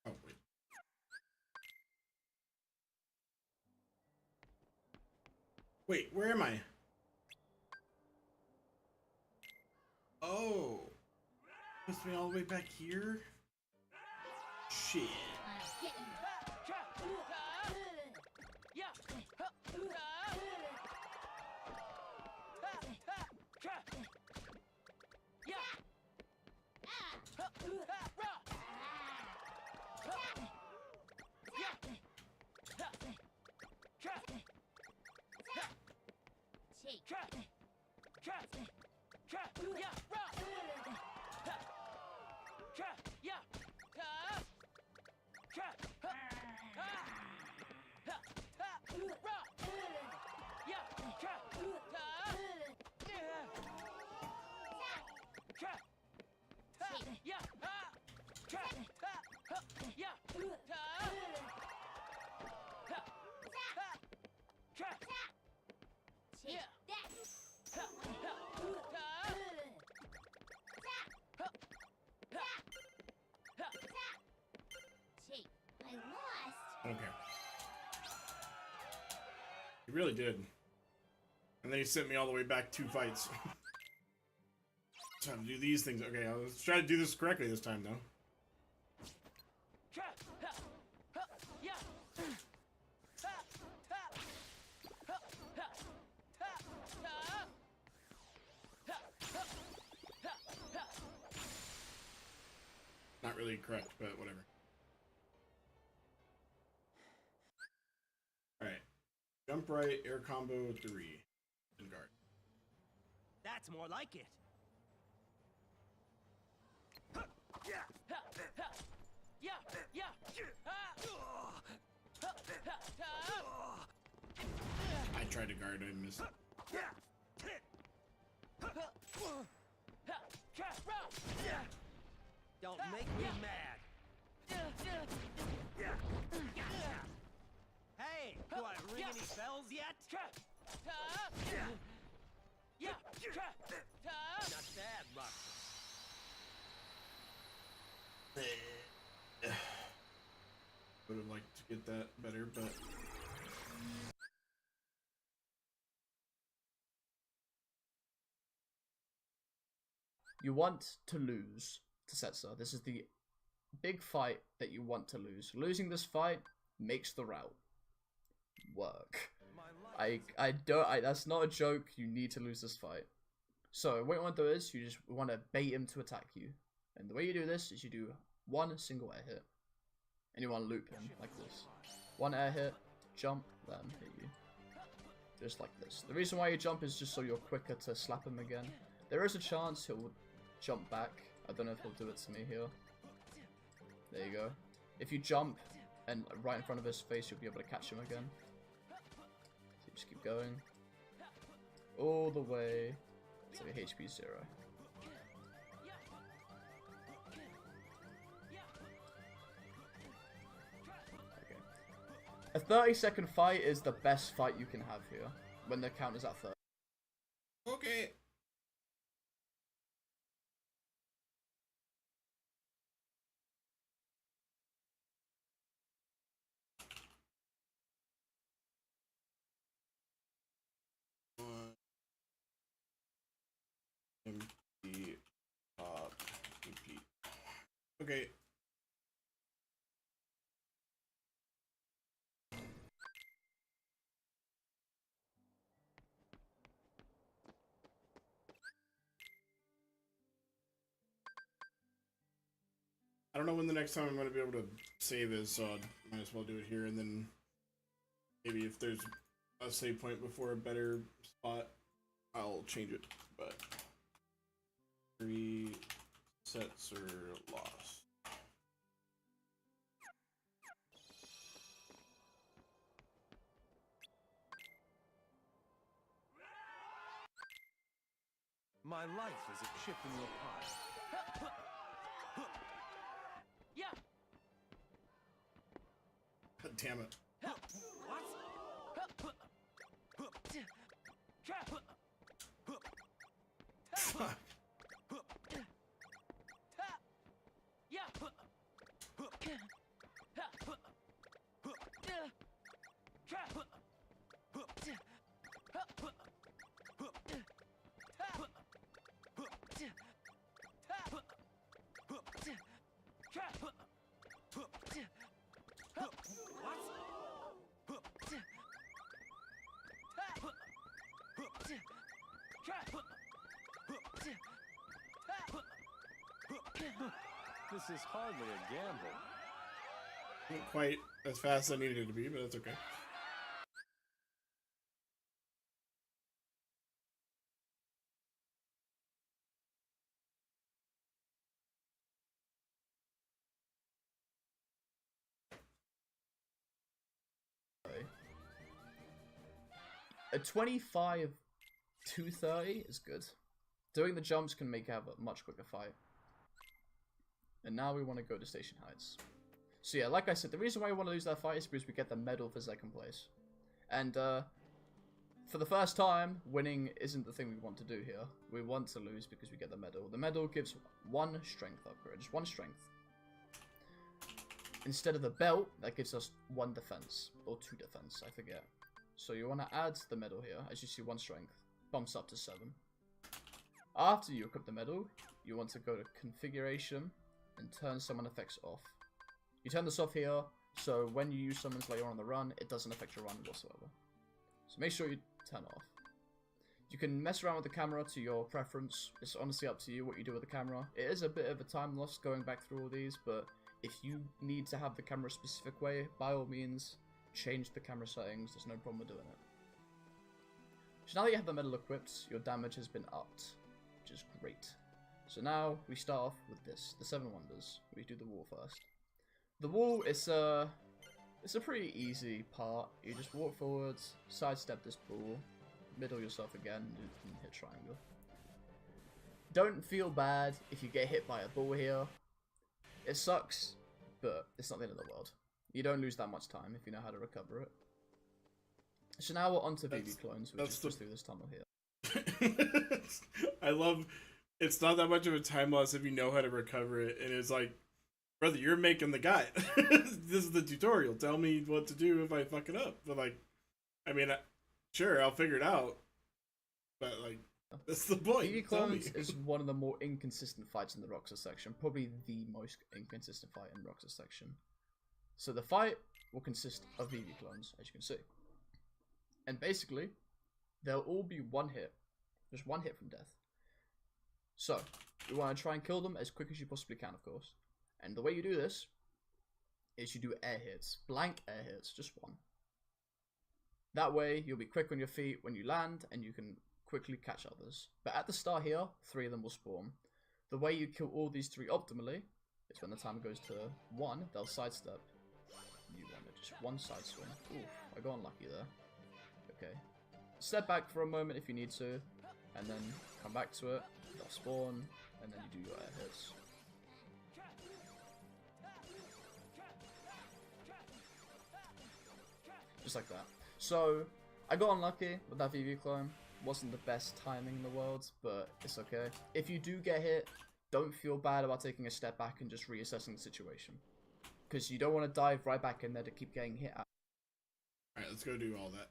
Oh, wait. Wait, where am I? Oh. Must be all the way back here? Shit. really did. And then he sent me all the way back 2 fights. Time to do these things. Okay, let's try to do this correctly this time, though. Not really correct, but whatever. Alright. Jump right, air combo 3. And guard. That's more like it. I tried to guard, I missed. Don't make me mad. Hey, do I ring any bells yet? Not bad, Rock. Would have liked to get that better, but You want to lose to Setzer. This is the big fight that you want to lose. Losing this fight makes the route work. That's not a joke. You need to lose this fight. So what you want to do is you just want to bait him to attack you. And the way you do this is you do one single air hit. And you want to loop him like this. One air hit, jump, let him hit you. Just like this. The reason why you jump is just so you're quicker to slap him again. There is a chance he'll jump back. I don't know if he'll do it to me here. There you go. If you jump and right in front of his face, you'll be able to catch him again. So you just keep going. All the way to HP 0. Okay. A 30-second fight is the best fight you can have here. When the count is at 30. okay. MP repeat. Okay. I don't know when the next time I'm going to be able to save is, so I might as well do it here, and then maybe if there's a save point before a better spot, I'll change it, but 3 sets are lost. My life is a chip in your pie. God damn it. Fuck. This is hardly a gamble. Not quite as fast as I needed it to be, but that's okay. A 25 230 is good. Doing the jumps can make you have a much quicker fight. And now we want to go to Station Heights. So yeah, like I said, the reason why we want to lose that fight is because we get the medal for second place. And for the first time, winning isn't the thing we want to do here. We want to lose because we get the medal. The medal gives 1 strength upgrade, just 1 strength. Instead of the belt, that gives us 1 defense, or 2 defense, I forget. So you want to add the medal here. As you see, 1 strength bumps up to 7. After you equip the medal, you want to go to configuration and turn summon effects off. You turn this off here, so when you use summons later on the run, it doesn't affect your run whatsoever. So make sure you turn it off. You can mess around with the camera to your preference. It's honestly up to you what you do with the camera. It is a bit of a time loss going back through all these, but if you need to have the camera a specific way, by all means, change the camera settings. There's no problem with doing it. So now that you have the medal equipped, your damage has been upped, which is great. So now we start off with this, the 7 wonders. We do the wall first. The wall is it's a pretty easy part. You just walk forwards, sidestep this ball, middle yourself again, and hit triangle. Don't feel bad if you get hit by a ball here. It sucks, but it's not the end of the world. You don't lose that much time if you know how to recover it. So now we're on to VV clones, which is just through this tunnel here. I love, it's not that much of a time loss if you know how to recover it, and it's like, brother, you're making the guide. This is the tutorial. Tell me what to do if I fuck it up. But like, I mean, sure, I'll figure it out. But like, that's the point. VV clones is one of the more inconsistent fights in the Roxas section. Probably the most inconsistent fight in Roxas section. So the fight will consist of VV clones, as you can see. And basically, they'll all be 1 hit. Just 1 hit from death. So, you want to try and kill them as quick as you possibly can, of course. And the way you do this is you do air hits. Blank air hits, just 1. That way, you'll be quick on your feet when you land, and you can quickly catch others. But at the start here, 3 of them will spawn. The way you kill all these 3 optimally is when the timer goes to 1, they'll sidestep. You want to just 1 side swing. Oof, I got unlucky there. Okay. Step back for a moment if you need to, and then come back to it. They'll spawn, and then you do your air hits. Just like that. So, I got unlucky with that VV clone. Wasn't the best timing in the world, but it's okay. If you do get hit, don't feel bad about taking a step back and just reassessing the situation. Because you don't want to dive right back in there to keep getting hit at. Alright, let's go do all that.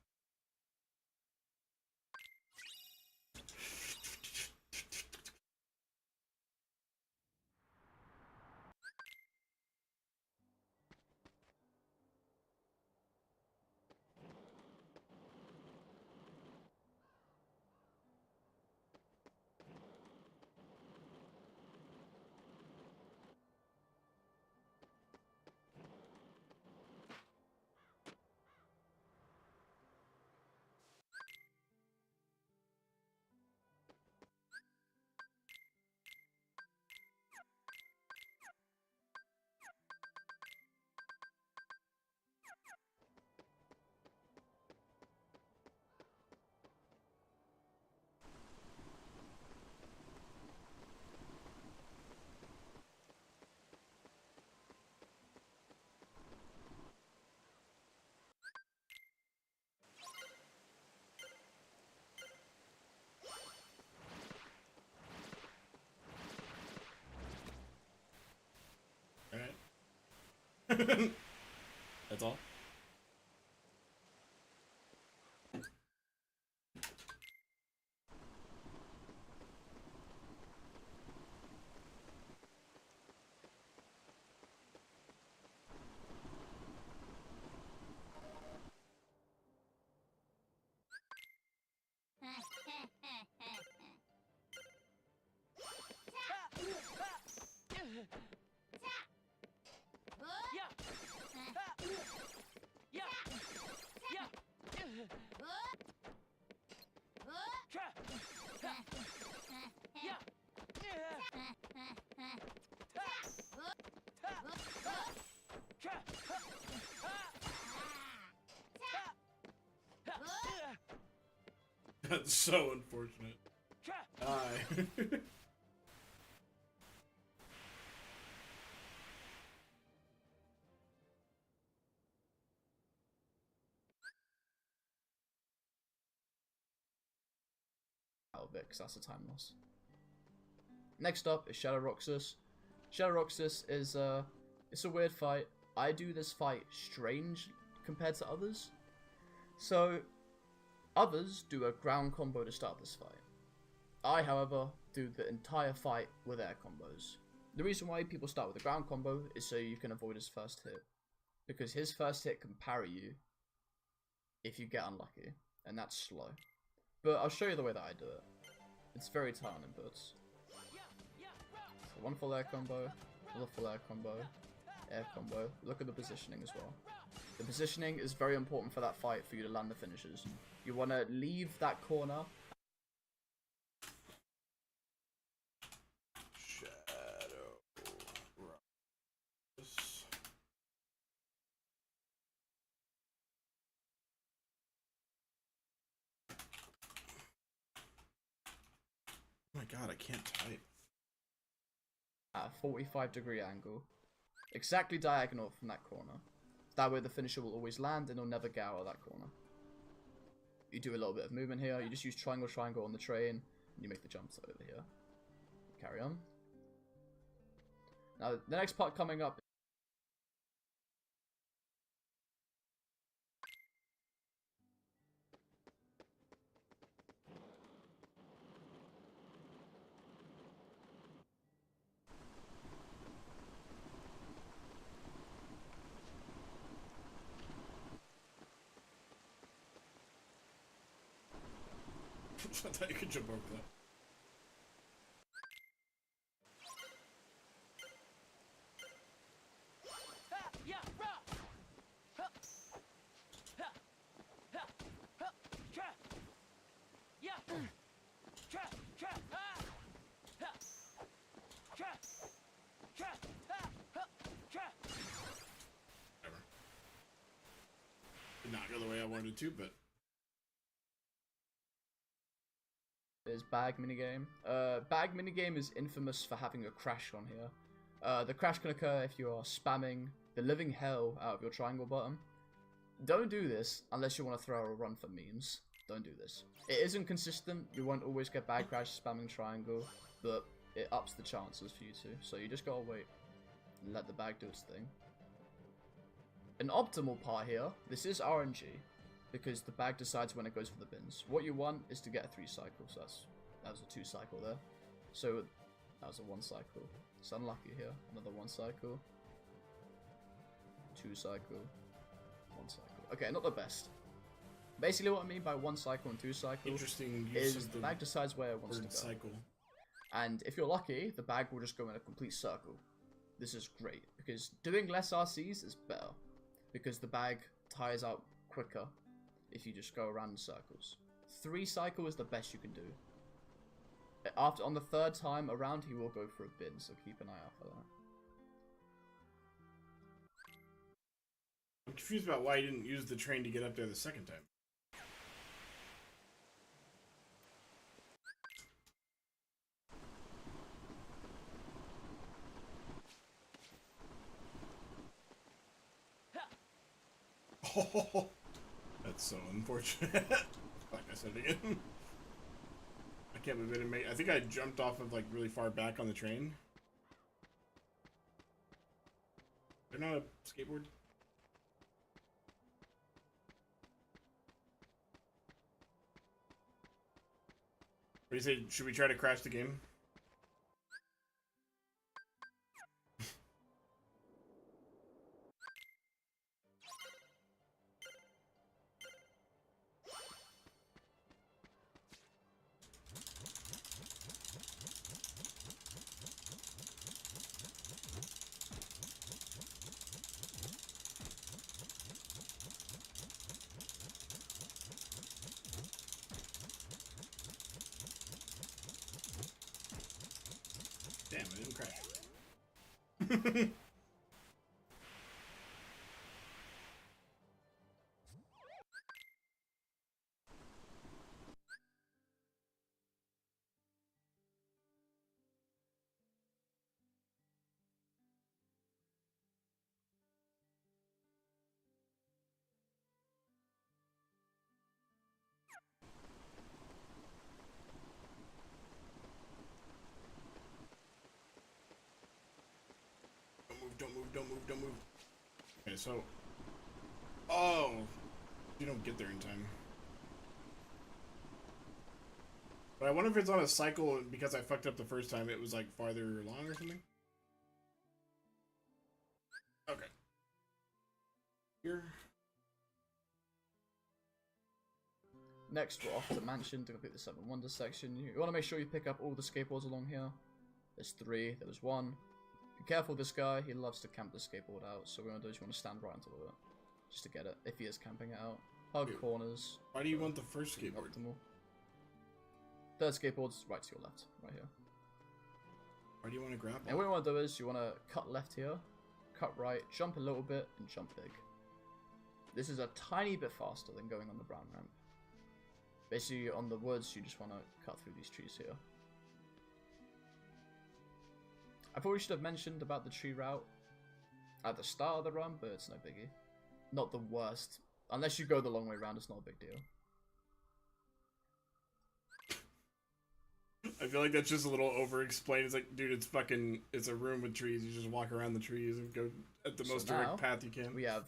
Alright. That's all? That's so unfortunate. Die. Out of it, because that's a time loss. Next up is Shadow Roxas. Shadow Roxas is it's a weird fight. I do this fight strange compared to others. So Others do a ground combo to start this fight. I, however, do the entire fight with air combos. The reason why people start with a ground combo is so you can avoid his first hit. Because his first hit can parry you if you get unlucky, and that's slow. But I'll show you the way that I do it. It's very time inputs. So one full air combo, another full air combo. Look at the positioning as well. The positioning is very important for that fight for you to land the finishes. You want to leave that corner. Oh my god, I can't type. At a 45-degree angle. Exactly diagonal from that corner. That way the finisher will always land and it'll never get out of that corner. You do a little bit of movement here. You just use triangle, triangle on the train. And you make the jumps over here. Carry on. Now, the next part coming up. I thought you could jump over that. Whatever. Did not go the way I wanted to, but Is bag minigame. Bag minigame is infamous for having a crash on here. The crash can occur if you are spamming the living hell out of your triangle button. Don't do this unless you want to throw a run for memes. Don't do this. It isn't consistent. You won't always get bag crash spamming triangle, but it ups the chances for you to. So you just gotta wait and let the bag do its thing. An optimal part here, this is RNG. Because the bag decides when it goes for the bins. What you want is to get a 3 cycle, so that was a 2 cycle there. So that was a 1 cycle. It's unlucky here. Another 1 cycle. 2 cycle. 1 cycle. Okay, not the best. Basically what I mean by 1 cycle and 2 cycle interesting use is of the bag decides where it wants to word go. cycle. And if you're lucky, the bag will just go in a complete circle. This is great, because doing less RCs is better. Because the bag tires out quicker if you just go around in circles. 3 cycle is the best you can do. On the 3rd time around, he will go for a bin, so keep an eye out for that. I'm confused about why you didn't use the train to get up there the second time. Oh, that's so unfortunate. Like I said again. I can't believe I didn't make. I think I jumped off of like really far back on the train. They're not a skateboard. What do you say? Should we try to crash the game? Damn, I didn't crash. Don't move, don't move, don't move. Okay, so... Oh! You don't get there in time. But I wonder if it's on a cycle because I fucked up the first time. It was like farther along or something. Okay. Here. Next, we're off to Mansion to complete the 7 Wonders section. You want to make sure you pick up all the skateboards along here. There's 3, there was 1. Be careful of this guy, he loves to camp the skateboard out, so what you want to do is you want to stand right on top of it. Just to get it, if he is camping it out. Hug corners. Why do you want the first skateboard? Optimal. Third skateboard's right to your left, right here. Why do you want to grab And what you want to do is you want to cut left here, cut right, jump a little bit, and jump big. This is a tiny bit faster than going on the brown ramp. Basically, on the woods, you just want to cut through these trees here. I probably should have mentioned about the tree route at the start of the run, but it's no biggie. Not the worst. Unless you go the long way around, it's not a big deal. I feel like that's just a little over-explained. It's like, dude, it's a room with trees. You just walk around the trees and go at the most direct path you can. We have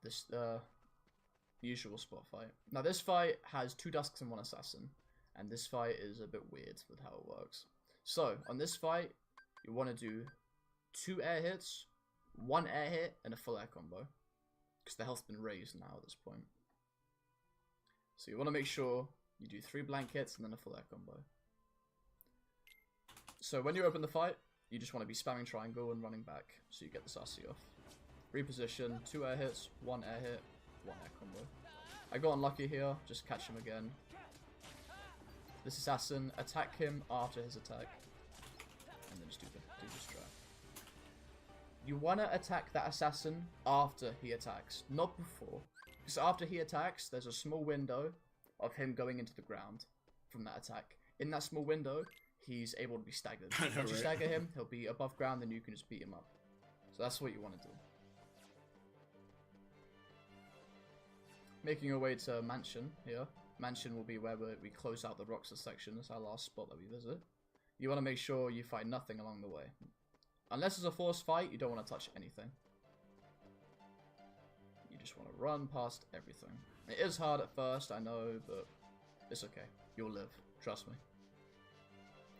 this usual spot fight. Now this fight has 2 Dusks and 1 Assassin, and this fight is a bit weird with how it works. So on this fight, you want to do 2 air hits, 1 air hit, and a full air combo, because the health's been raised now at this point. So you want to make sure you do 3 blank hits and then a full air combo. So when you open the fight, you just want to be spamming triangle and running back, so you get this RC off. Reposition, 2 air hits, 1 air hit, 1 air combo. I got unlucky here, just catch him again. This assassin, attack him after his attack, and then just do the strat. You want to attack that assassin after he attacks, not before. Because after he attacks, there's a small window of him going into the ground from that attack. In that small window, he's able to be staggered. Once you stagger him, he'll be above ground, then you can just beat him up. So that's what you want to do. Making your way to Mansion here. Mansion will be where we close out the Roxas section. It's our last spot that we visit. You want to make sure you fight nothing along the way. Unless it's a forced fight, you don't want to touch anything. You just want to run past everything. It is hard at first, I know, but it's okay. You'll live. Trust me.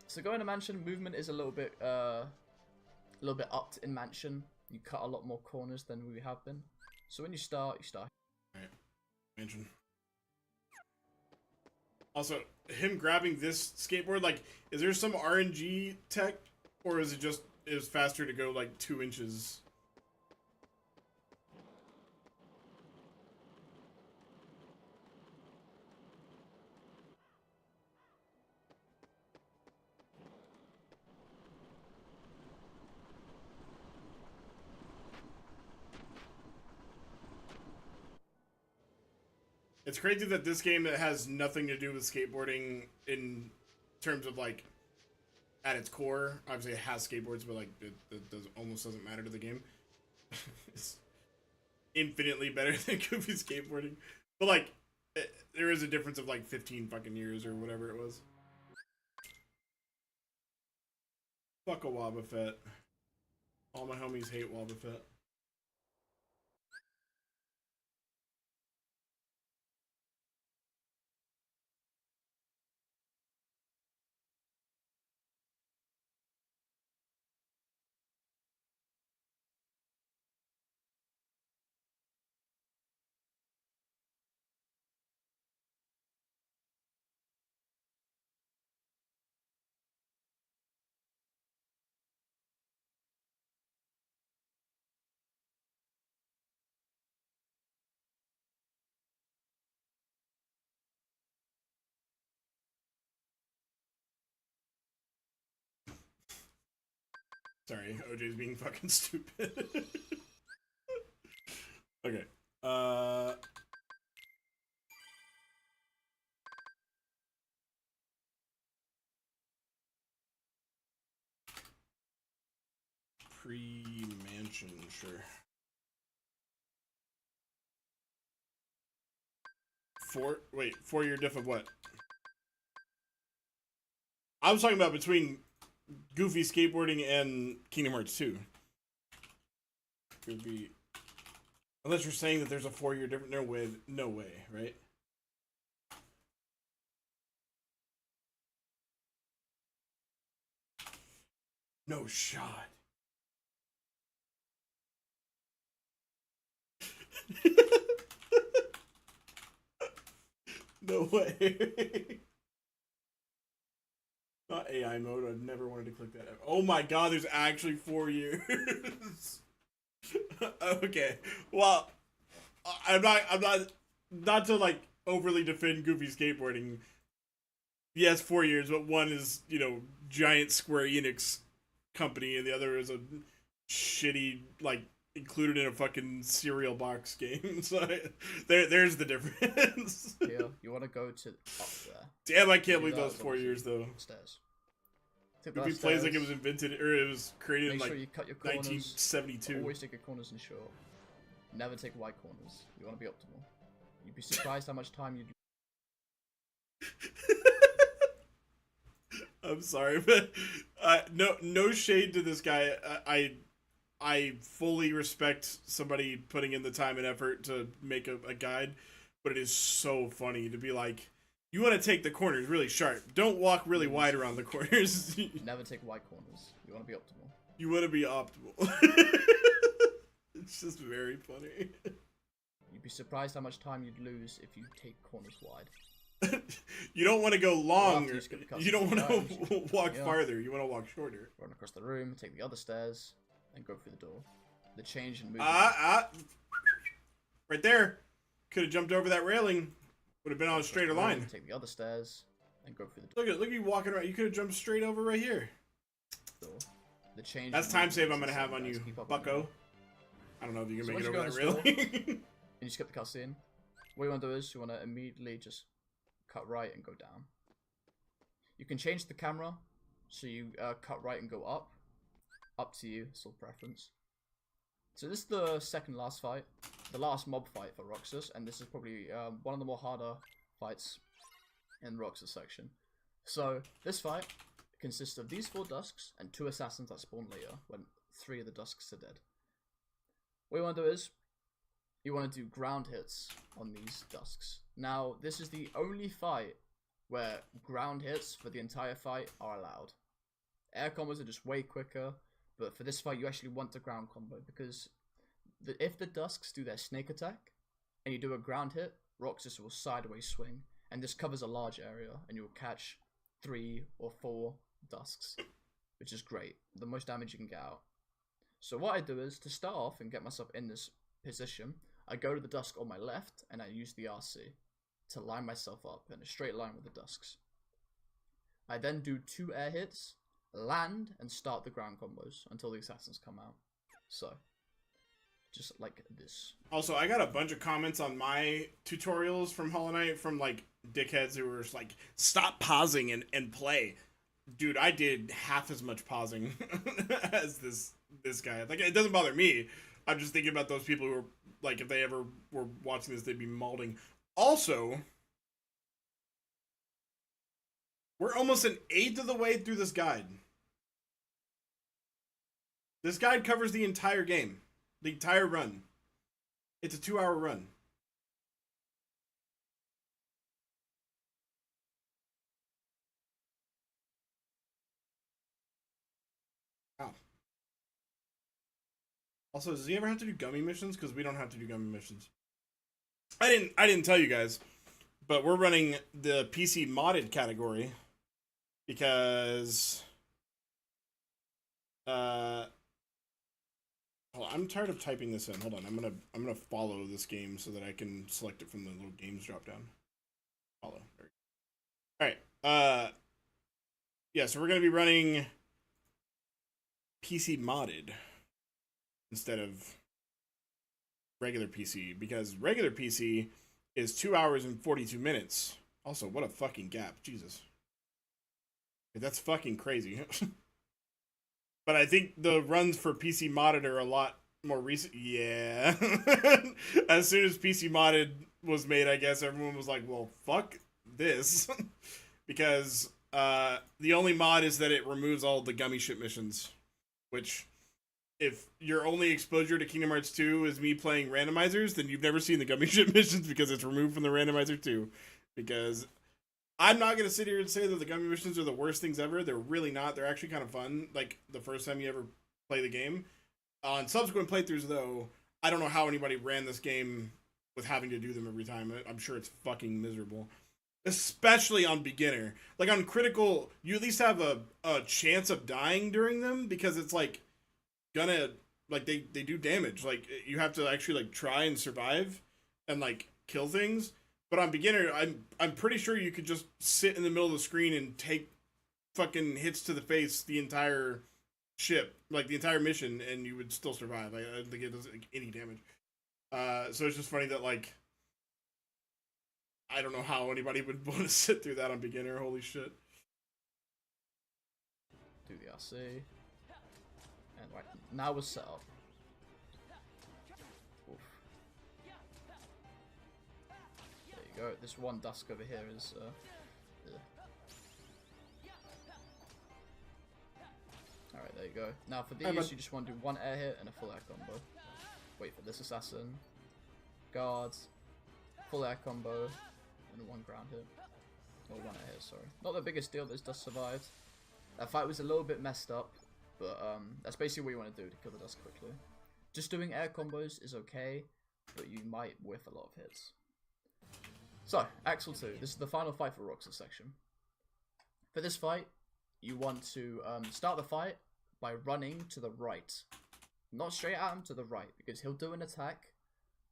So going to Mansion, movement is a little bit upped in Mansion. You cut a lot more corners than we have been. So when you start. Alright. Mansion. Also, him grabbing this skateboard, like, is there some RNG tech, or is it just faster to go like 2 inches? It's crazy that this game that has nothing to do with skateboarding in terms of like at its core, obviously it has skateboards, but like it almost doesn't matter to the game. It's infinitely better than Goofy skateboarding, but like there is a difference of like 15 fucking years or whatever it was. Fuck a Wobbuffet. All my homies hate Wobbuffet. Sorry, OJ's being fucking stupid. Okay. Pre-mansion, sure. 4-year diff of what? I was talking about between Goofy skateboarding and Kingdom Hearts 2. Could be, unless you're saying that there's a 4-year difference. No way, right? No shot. No way. Not AI mode. I've never wanted to click that. Oh my god, there's actually 4 years. Okay. Well, I'm not to like overly defend goofy skateboarding. Yes, 4 years, but one is, you know, giant Square Enix company and the other is a shitty like included in a fucking cereal box game. So there's the difference. Here, you want to go to up there. Damn, I can't Do believe that, those 4 years though. Stairs. Take Goofy those plays stairs. like it was invented or it was created Make in sure like you cut your corners. 1972. Always take your corners in short. Never take wide corners. You want to be optimal. You'd be surprised how much time you'd. I'm sorry, but no shade to this guy. I fully respect somebody putting in the time and effort to make a guide, but it is so funny to be like, you want to take the corners really sharp. Don't walk really wide around the corners. Never take wide corners. You want to be optimal. You want to be optimal. It's just very funny. You'd be surprised how much time you'd lose if you take corners wide. You don't want to go long. After you skip the You don't want cutscene, to walk Yeah. farther. You want to walk shorter. Run across the room, take the other stairs, and go through the door. The change in movement. Right there. Could have jumped over that railing. Would have been on a straighter line. Take the other stairs, and go through the Look at you walking around. You could have jumped straight over right here. door. The change. That's in time movement save is I'm gonna insane, have on guys. you, Keep up with bucko. me. I don't know if you can So make it once over you that go in this railing. And you skip the cutscene. What you want to do is you want to immediately just cut right and go down. You can change the camera, so you cut right and go up. Up to you, it's all preference. So this is the second last fight, the last mob fight for Roxas, and this is probably one of the more harder fights in Roxas section. So this fight consists of these 4 dusks and 2 assassins that spawn later when 3 of the dusks are dead. What you want to do is you want to do ground hits on these dusks. Now this is the only fight where ground hits for the entire fight are allowed. Air combos are just way quicker, but for this fight you actually want the ground combo because if the dusks do their snake attack and you do a ground hit, Roxas will sideways swing, and this covers a large area and you'll catch 3 or 4 dusks, which is great, the most damage you can get out. So what I do is, to start off and get myself in this position, I go to the dusk on my left and I use the RC to line myself up in a straight line with the dusks. I then do 2 air hits, land, and start the ground combos until the assassins come out. So, just like this. Also, I got a bunch of comments on my tutorials from Hollow Knight from like dickheads who were just like, stop pausing and play. Dude, I did half as much pausing as this guy. Like, it doesn't bother me. I'm just thinking about those people who are like, if they ever were watching this, they'd be malding. Also, we're almost an 1/8 of the way through this guide. This guide covers the entire game. The entire run. It's a 2-hour run. Wow. Also, does he ever have to do gummy missions? Because we don't have to do gummy missions. I didn't tell you guys, but we're running the PC modded category because hold on, I'm tired of typing this in. Hold on, I'm gonna follow this game so that I can select it from the little games drop down. Follow. All right. Yeah. So we're gonna be running PC modded instead of regular PC, because regular PC is 2 hours and 42 minutes. Also, what a fucking gap. Jesus. That's fucking crazy. But I think the runs for PC modded are a lot more recent. Yeah. As soon as PC modded was made, I guess everyone was like, well, fuck this. Because the only mod is that it removes all the gummy ship missions. Which, if your only exposure to Kingdom Hearts 2 is me playing randomizers, then you've never seen the gummy ship missions because it's removed from the randomizer 2. Because I'm not gonna sit here and say that the gummy missions are the worst things ever. They're really not. They're actually kind of fun. Like the first time you ever play the game. On subsequent playthroughs, though, I don't know how anybody ran this game with having to do them every time. I'm sure it's fucking miserable. Especially on beginner. Like on critical, you at least have a chance of dying during them because it's like gonna like they do damage. Like you have to actually like try and survive and like kill things. But on beginner, I'm pretty sure you could just sit in the middle of the screen and take fucking hits to the face the entire ship, like the entire mission, and you would still survive. I don't think it does any damage. So it's just funny that like I don't know how anybody would want to sit through that on beginner. Holy shit. Do the RC. And right, now we're set up. Oof. There you go. This one dusk over here is, yeah. Alright, there you go. Now for these, you just want to do one air hit and a full air combo. Wait for this assassin. Guards. Full air combo. And one ground hit. Or one air hit, sorry. Not the biggest deal, this dust survived. That fight was a little bit messed up, but that's basically what you want to do to kill the dust quickly. Just doing air combos is okay, but you might whiff a lot of hits. So, Axel 2. This is the final fight for Rox's section. For this fight, you want to start the fight by running to the right. Not straight at him, to the right, because he'll do an attack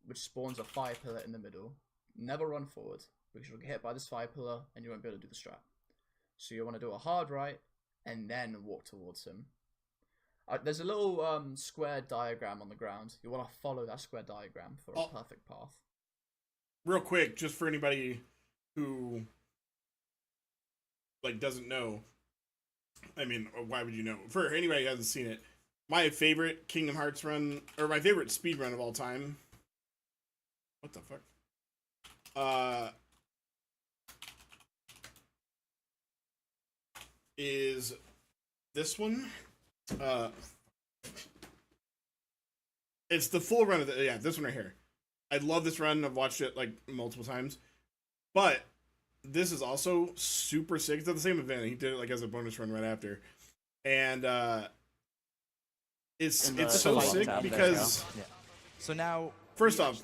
which spawns a fire pillar in the middle. Never run forward, because you'll get hit by this fire pillar and you won't be able to do the strat. So you want to do a hard right and then walk towards him. There's a little square diagram on the ground. You want to follow that square diagram for a perfect path. Real quick, just for anybody who like doesn't know, I mean, why would you know? For anybody who hasn't seen it, my favorite Kingdom Hearts run, or my favorite speed run of all time. What the fuck? Is this one? It's the full run of the, yeah, this one right here. I love this run. I've watched it like multiple times, but this is also super sick. It's at the same event. He did it like as a bonus run right after, and it's so sick because. Yeah. So now, first off,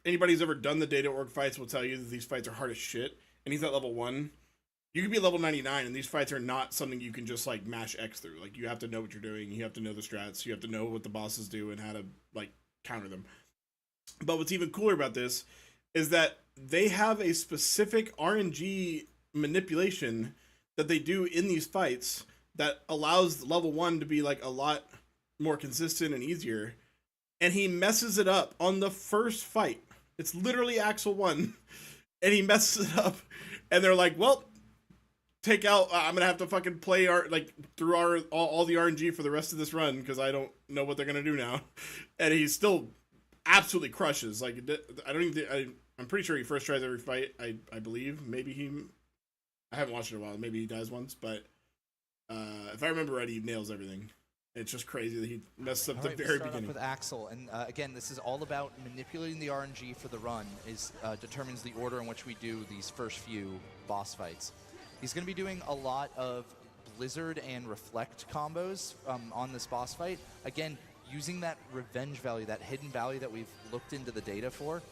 anybody who's ever done the Day.org fights will tell you that these fights are hard as shit. And he's at level 1. You can be level 99, and these fights are not something you can just like mash X through. Like you have to know what you're doing. You have to know the strats. You have to know what the bosses do and how to like counter them. But what's even cooler about this is that they have a specific RNG manipulation that they do in these fights that allows level 1 to be like a lot more consistent and easier. And he messes it up on the first fight. It's literally Axel 1. And he messes it up. And they're like, well, take out, I'm going to have to fucking play through all the RNG for the rest of this run because I don't know what they're going to do now. And he still absolutely crushes. Like, I don't even think, I'm pretty sure he first tries every fight, I believe. Maybe I haven't watched it in a while. Maybe he dies once. But if I remember right, he nails everything. It's just crazy that he messed up the very beginning. With Axel, and again, this is all about manipulating the RNG for the run. Determines the order in which we do these first few boss fights. He's going to be doing a lot of Blizzard and Reflect combos on this boss fight. Again, using that revenge value, that hidden value that we've looked into the data for,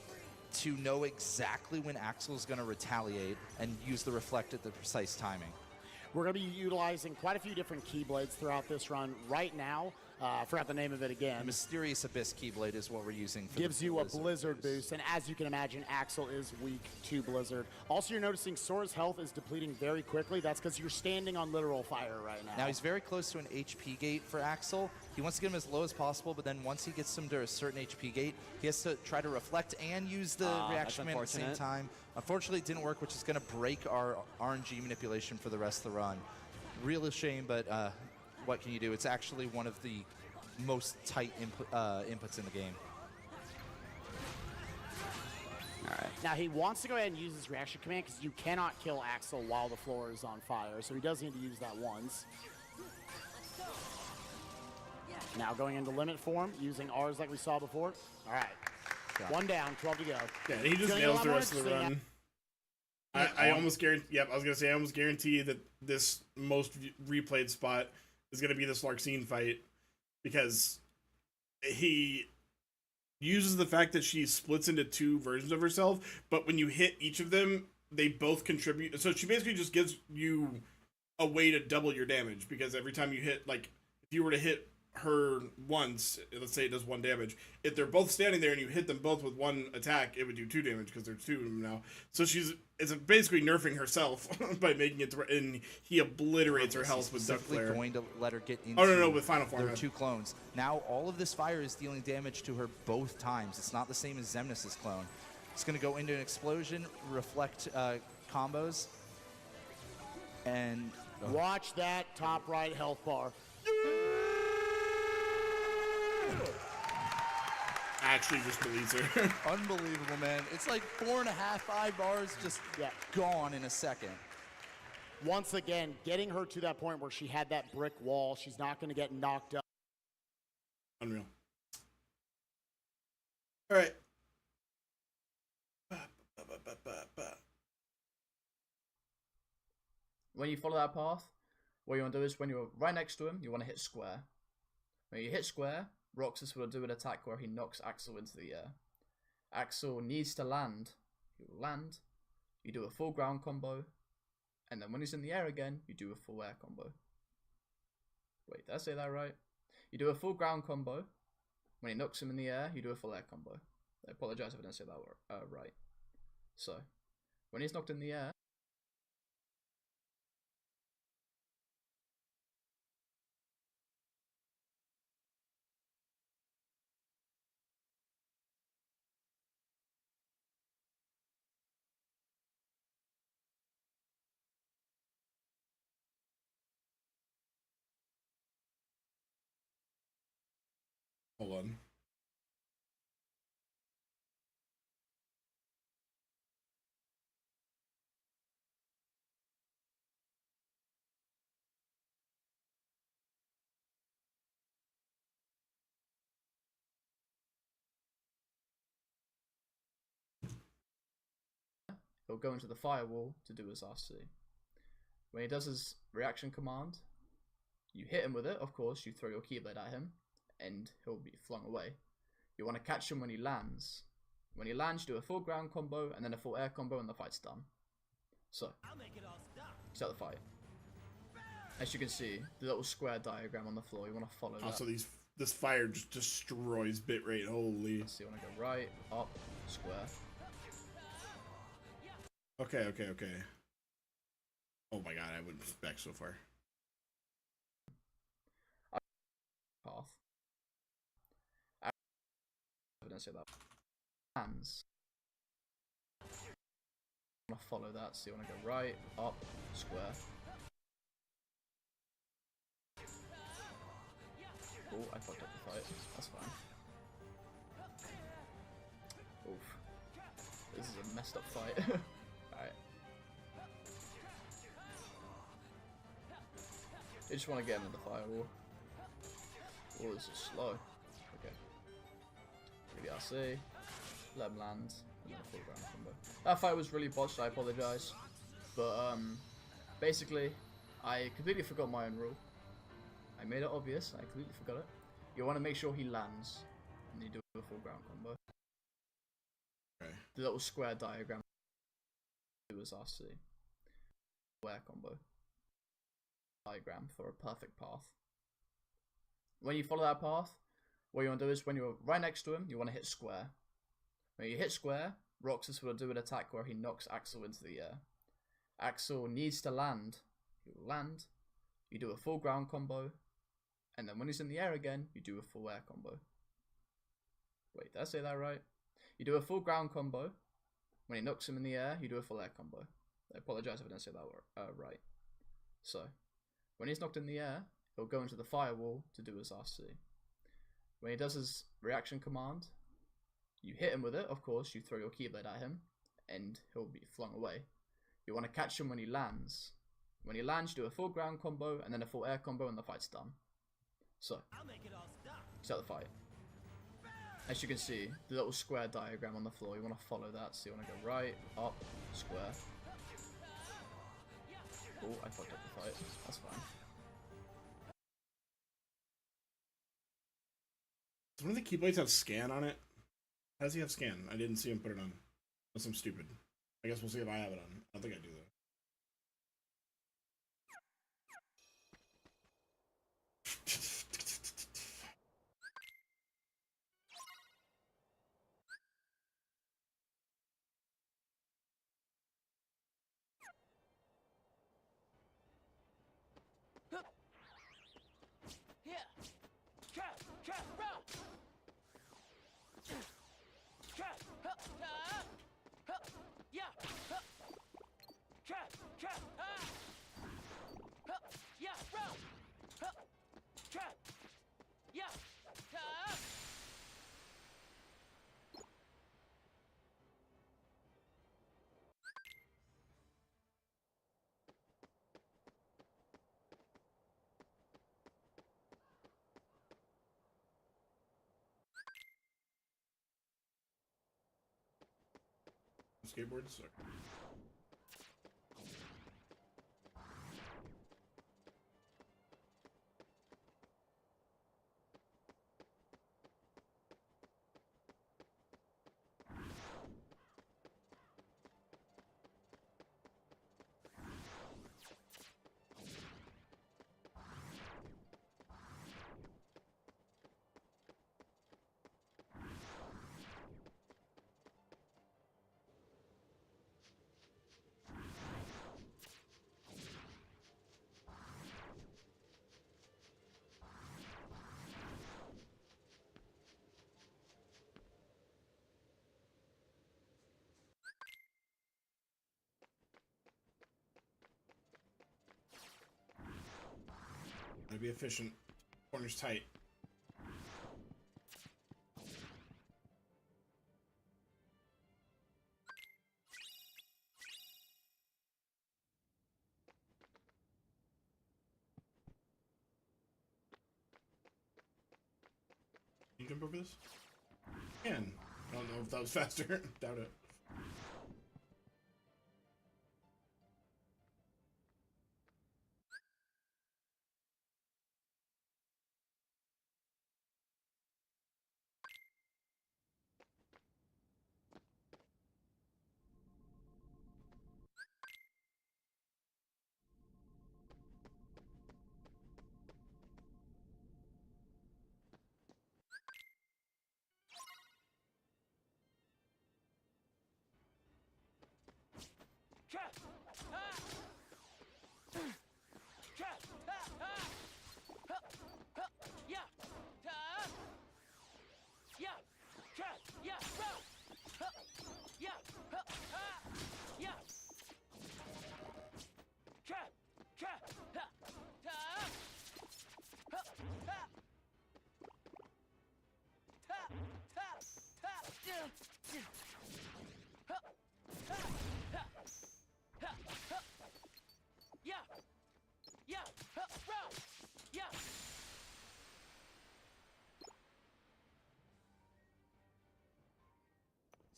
to know exactly when Axel's going to retaliate and use the Reflect at the precise timing. We're going to be utilizing quite a few different Keyblades throughout this run. Right now, I forgot the name of it again. Mysterious Abyss Keyblade is what we're using. Gives you a Blizzard boost, and as you can imagine, Axel is weak to Blizzard. Also, you're noticing Sora's health is depleting very quickly. That's because you're standing on literal fire right now. Now he's very close to an HP gate for Axel. He wants to get him as low as possible, but then once he gets him to a certain HP gate, he has to try to reflect and use the reaction command at the same time. Unfortunately, it didn't work, which is going to break our RNG manipulation for the rest of the run. Real shame, but what can you do? It's actually one of the most tight inputs in the game. All right. Now, he wants to go ahead and use his reaction command because you cannot kill Axel while the floor is on fire, so he does need to use that once. Now going into limit form, using R's like we saw before. All right. One down, 12 to go. Yeah, he just nails the rest of the run. I almost guarantee. Yep, I was gonna say I almost guarantee that this most replayed spot is gonna be this Larxene fight because he uses the fact that she splits into two versions of herself, but when you hit each of them, they both contribute. So she basically just gives you a way to double your damage because every time you hit, like, if you were to hit her once, let's say it does 1 damage, if they're both standing there and you hit them both with 1 attack, it would do 2 damage because there's 2 of them now. So it's basically nerfing herself by making it and he obliterates her health with Duck Flare. Going to let her get into no, with Final Form. There are 2 clones. Now all of this fire is dealing damage to her both times. It's not the same as Xemnas' clone. It's going to go into an explosion, reflect combos, and watch that top right health bar. Actually just deletes her. Unbelievable, man. It's like 4.5, 5 bars just gone in a second. Once again, getting her to that point where she had that brick wall, she's not going to get knocked up. Unreal. All right. When you follow that path, what you want to do is when you're right next to him, you want to hit square. When you hit square, Roxas will do an attack where he knocks Axel into the air. Axel needs to land. He will land. You do a full ground combo. And then when he's in the air again, you do a full air combo. Wait, did I say that right? You do a full ground combo. When he knocks him in the air, you do a full air combo. I apologize if I didn't say that right. So, when he's knocked in the air, Hold on. he'll go into the firewall to do his RC. When he does his reaction command, you hit him with it, of course, you throw your Keyblade at him, and he'll be flung away. You want to catch him when he lands. When he lands, you do a full ground combo, and then a full air combo, and the fight's done. So, start the fight. As you can see, the little square diagram on the floor, you want to follow that. Also, this fire just destroys bitrate, holy. So you want to go right, up, square. Okay. Oh my god, I wouldn't back so far. Path. I didn't say that. Hands. You want to follow that, so you want to go right, up, square. Oh, I fucked up the fight. That's fine. Oof. This is a messed up fight. Alright. You just want to get him in the firewall. Oh, this is slow. Okay. Maybe I'll see. Let him land. And then a full ground combo. That fight was really botched, I apologise. But, basically, I completely forgot my own rule. I made it obvious, I completely forgot it. You want to make sure he lands, and you do a full ground combo. Okay. The little square diagram was RC. Square combo. Diagram for a perfect path. When you follow that path, what you want to do is when you're right next to him, you want to hit square. When you hit square, Roxas will do an attack where he knocks Axel into the air. Axel needs to land. He will land. You do a full ground combo. And then when he's in the air again, you do a full air combo. Wait, did I say that right? You do a full ground combo. When he knocks him in the air, you do a full air combo. I apologize if I didn't say that right. So, when he's knocked in the air, he'll go into the firewall to do his RC. When he does his reaction command, you hit him with it, of course, you throw your Keyblade at him, and he'll be flung away. You want to catch him when he lands. When he lands, you do a full ground combo, and then a full air combo, and the fight's done. So, start the fight. As you can see, the little square diagram on the floor, you want to follow that, so you want to go right, up, square. Oh, I fucked up the fight. That's fine. Does one of the Keyblades have scan on it? How does he have scan? I didn't see him put it on. Unless I'm stupid. I guess we'll see if I have it on. I don't think I do though. Skateboards? Okay. Gotta be efficient. Corner's tight. Can you jump over this? Can. I don't know if that was faster. Doubt it.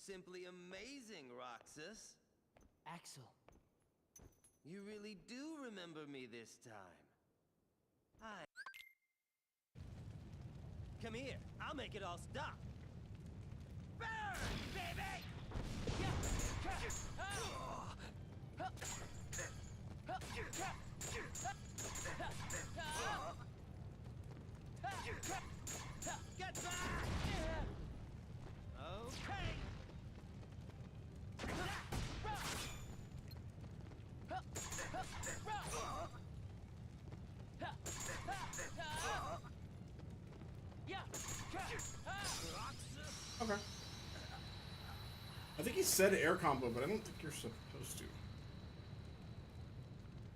Simply amazing, Roxas. Axel. You really do remember me this time. Come here. I'll make it all stop. Burn, baby! Get back! Okay. Okay. I think he said air combo, but I don't think you're supposed to.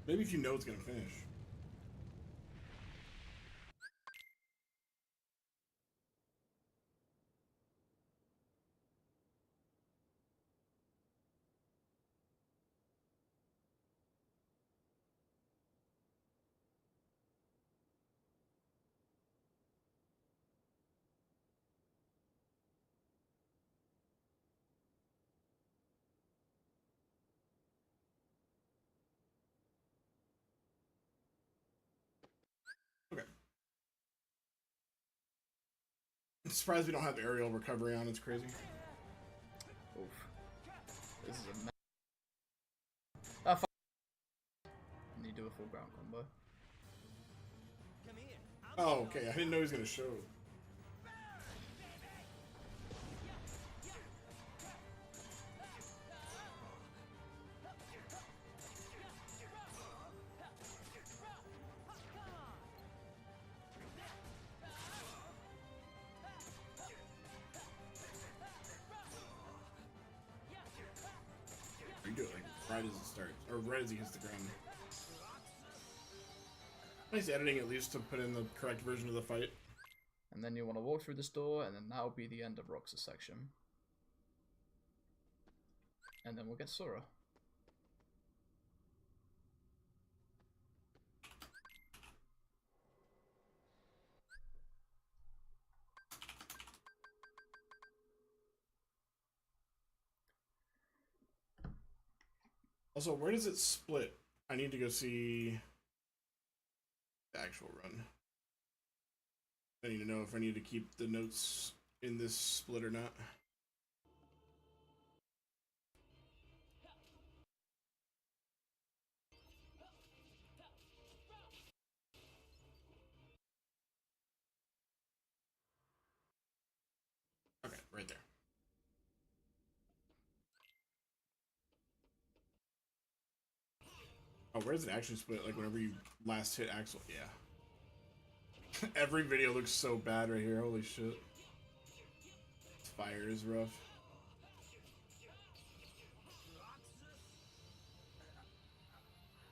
Maybe if you know it's gonna finish. surprised we don't have aerial recovery on. It's crazy. Oof. This is a mess. Ah, fuck. And you do a full ground combo. Come here. Oh, okay. I didn't know he was gonna show. You do it like right as it starts, or right as he hits the ground. Nice editing, at least, to put in the correct version of the fight. And then you want to walk through this door, and then that'll be the end of Rox's section. And then we'll get Sora. Also, where does it split? I need to go see the actual run. I need to know if I need to keep the notes in this split or not. Okay, right there. Oh, where does it actually split? Like whenever you last hit Axel? Yeah. Every video looks so bad right here. Holy shit. This fire is rough.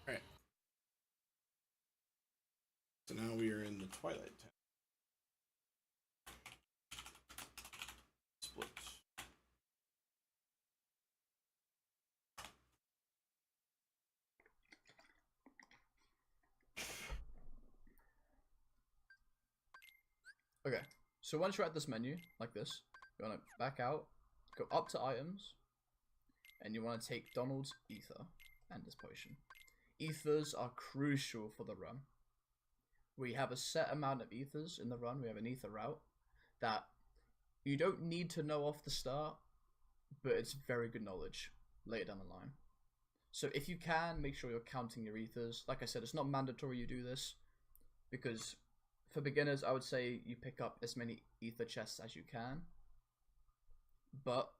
Alright. So now we are in the Twilight Town. Split. Okay, so once you're at this menu, like this, you want to back out, go up to items, and you want to take Donald's ether and his potion. Ethers are crucial for the run. We have a set amount of ethers in the run. We have an ether route that you don't need to know off the start, but it's very good knowledge later down the line. So if you can, make sure you're counting your ethers. Like I said, it's not mandatory you do this, because for beginners, I would say you pick up as many ether chests as you can. But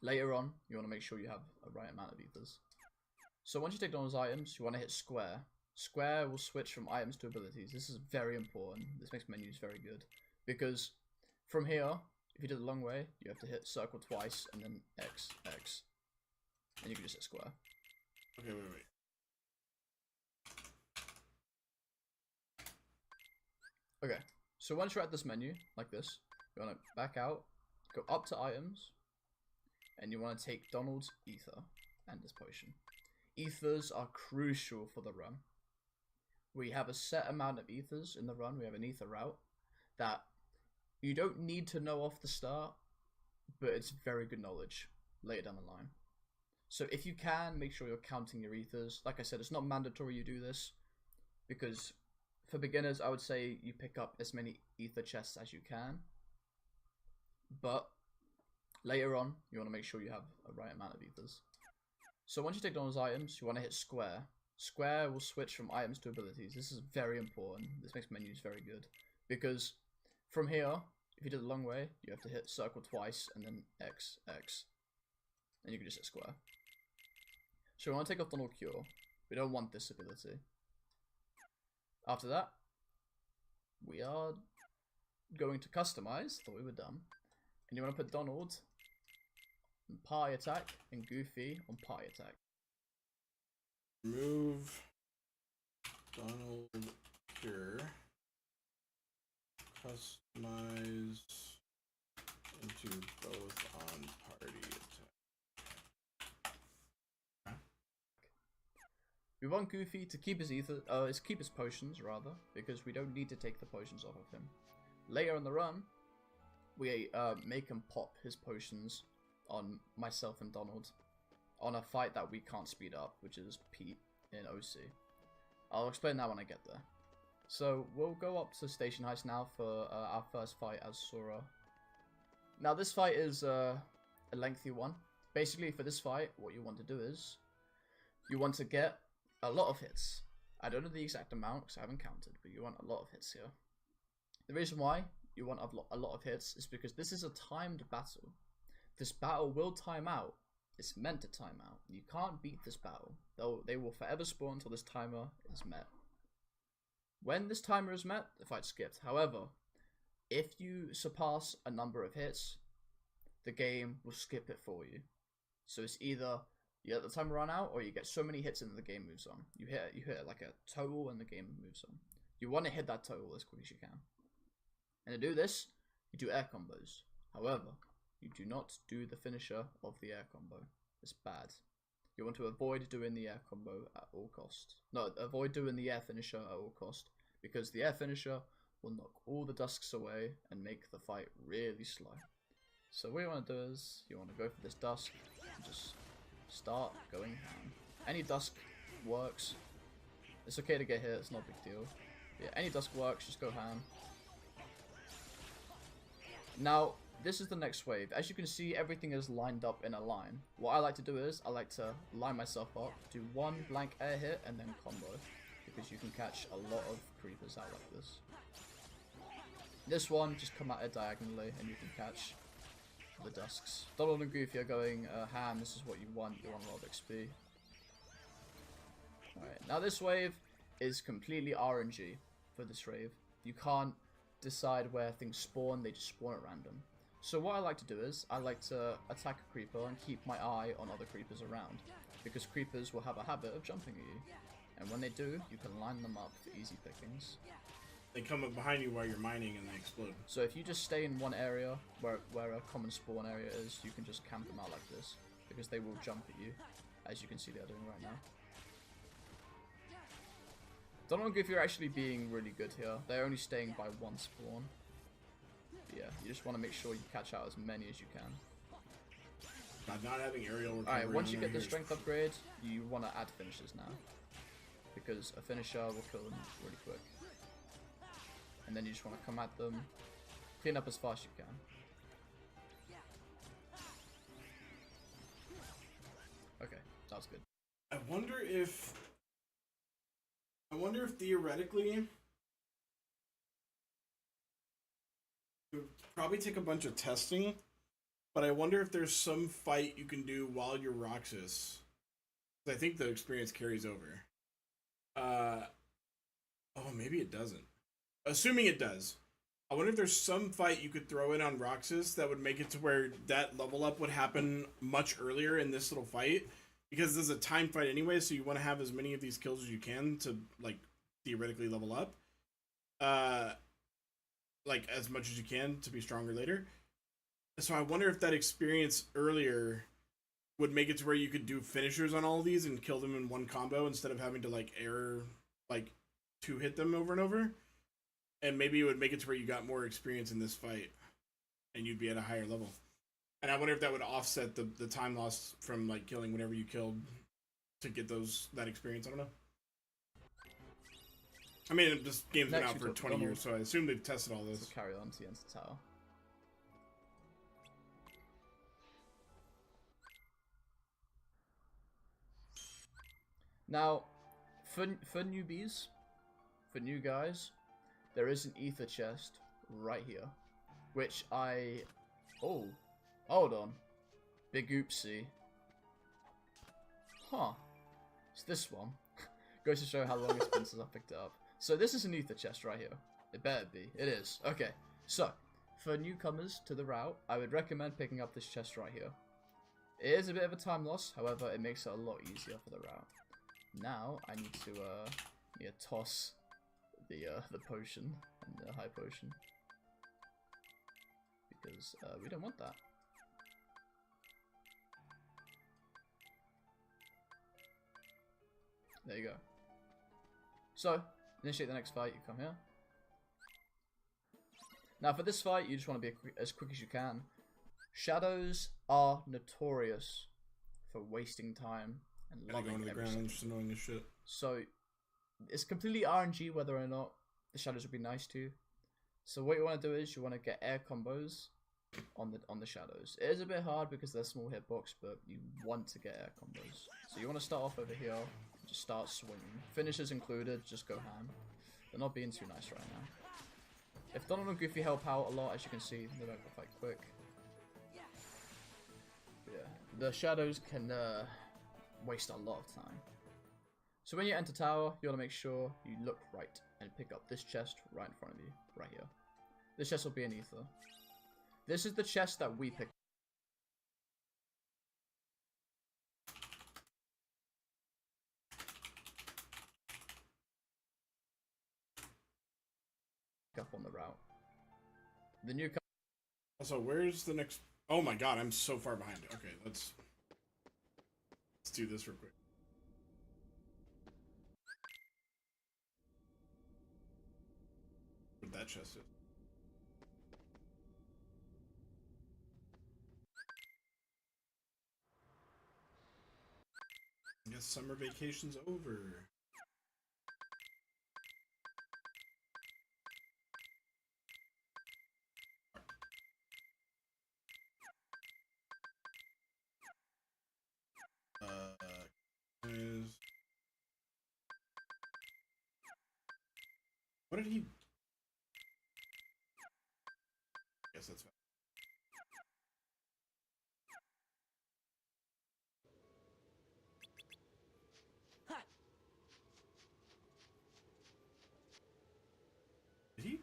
later on, you want to make sure you have a right amount of ethers. So once you take Donald's items, you want to hit square. Square will switch from items to abilities. This is very important. This makes menus very good. Because from here, if you do it the long way, you have to hit circle twice and then X, X. And you can just hit square. Okay, wait. Okay, so once you're at this menu, like this, you want to back out, go up to items, and you want to take Donald's ether and his potion. Ethers are crucial for the run. We have a set amount of ethers in the run. We have an ether route that you don't need to know off the start, but it's very good knowledge later down the line. So if you can, make sure you're counting your ethers. Like I said, it's not mandatory you do this, because for beginners, I would say you pick up as many ether chests as you can. But later on, you want to make sure you have a right amount of ethers. So once you take Donald's items, you want to hit square. Square will switch from items to abilities. This is very important. This makes menus very good. Because from here, if you do it the long way, you have to hit circle twice and then X, X. And you can just hit square. So we want to take off Donald Cure. We don't want this ability. After that, we are going to customize. Thought we were done. And you want to put Donald on pie attack and Goofy on pie attack. Remove Donald Cure. Customize into both on party attack. We want Goofy to keep his ether, keep his potions rather, because we don't need to take the potions off of him. Later in the run, we make him pop his potions on myself and Donald on a fight that we can't speed up, which is Pete in OC. I'll explain that when I get there. So we'll go up to Station Heist now for our first fight as Sora. Now this fight is a lengthy one. Basically for this fight, what you want to do is, you want to get a lot of hits. I don't know the exact amount because I haven't counted, but you want a lot of hits here. The reason why you want a lot of hits is because this is a timed battle. This battle will time out. It's meant to time out. You can't beat this battle. They will forever spawn until this timer is met. When this timer is met, the fight skipped. However, if you surpass a number of hits, the game will skip it for you. So it's either you let the timer run out, or you get so many hits and the game moves on. You hit like a total and the game moves on. You want to hit that total as quick as you can. And to do this, you do air combos. However, you do not do the finisher of the air combo. It's bad. You want to avoid doing the air combo at all cost. No, avoid doing the air finisher at all cost, because the air finisher will knock all the dusks away and make the fight really slow. So what you want to do is, you want to go for this dusk and just start going ham. Any dusk works. It's okay to get hit, it's not a big deal. Yeah, any dusk works, just go ham. Now, this is the next wave. As you can see, everything is lined up in a line. What I like to do is, I like to line myself up, do one blank air hit, and then combo. Because you can catch a lot of creepers out like this. This one, just come at it diagonally, and you can catch the dusks. Donald and Goofy are going ham, this is what you want a lot of XP. Alright, now this wave is completely RNG for this wave. You can't decide where things spawn, they just spawn at random. So what I like to do is, I like to attack a creeper and keep my eye on other creepers around. Because creepers will have a habit of jumping at you. And when they do, you can line them up for easy pickings. They come up behind you while you're mining and they explode. So if you just stay in one area, where a common spawn area is, you can just camp them out like this. Because they will jump at you, as you can see they're doing right now. Don't know if you're actually being really good here. They're only staying by one spawn. But yeah, you just want to make sure you catch out as many as you can. Not having aerial recovery. Alright, once you get the strength upgrade, you want to add finishers now. Because a finisher will kill them really quick. And then you just want to come at them, clean up as fast as you can. Okay, that was good. I wonder if theoretically it would probably take a bunch of testing, but I wonder if there's some fight you can do while you're Roxas. I think the experience carries over. Oh, maybe it doesn't. Assuming it does. I wonder if there's some fight you could throw in on Roxas that would make it to where that level up would happen much earlier in this little fight. Because this is a time fight anyway, so you want to have as many of these kills as you can to, like, theoretically level up. Like, as much as you can to be stronger later. So I wonder if that experience earlier would make it to where you could do finishers on all of these and kill them in one combo instead of having to, like, two-hit them over and over. And maybe it would make it to where you got more experience in this fight and you'd be at a higher level. And I wonder if that would offset the time loss from, like, killing whatever you killed to get that experience. I don't know. I mean, this game's been out for 20 years, so I assume they've tested all this. So carry on to the end of the tower. Now, for newbies, for new guys, there is an ether chest right here, which oh, hold on, big oopsie. Huh, it's this one. Goes to show how long it's been since I picked it up. So this is an ether chest right here. It better be. It is. Okay, so for newcomers to the route, I would recommend picking up this chest right here. It is a bit of a time loss, however, it makes it a lot easier for the route. Now I need to toss the potion and the high potion because we don't want that. There you go. So initiate the next fight. You come here. Now for this fight, you just want to be as quick as you can. Shadows are notorious for wasting time and loving going to the ground, just annoying as shit. So it's completely RNG whether or not the shadows will be nice too. So what you want to do is you want to get air combos on the shadows. It is a bit hard because they're small hitbox, but you want to get air combos. So you want to start off over here, just start swinging. Finishes included, just go ham. They're not being too nice right now. If Donald and Goofy help out a lot, as you can see, they don't go fight quick. But yeah, the shadows can waste a lot of time. So when you enter tower, you want to make sure you look right and pick up this chest right in front of you, right here. This chest will be an ether. This is the chest that we picked up on the route. The new Also, where's the next? Oh my god, I'm so far behind. Okay, let's do this real quick. Where that chest is. I guess summer vacation's over. What did he? Guess that's fine. Did he?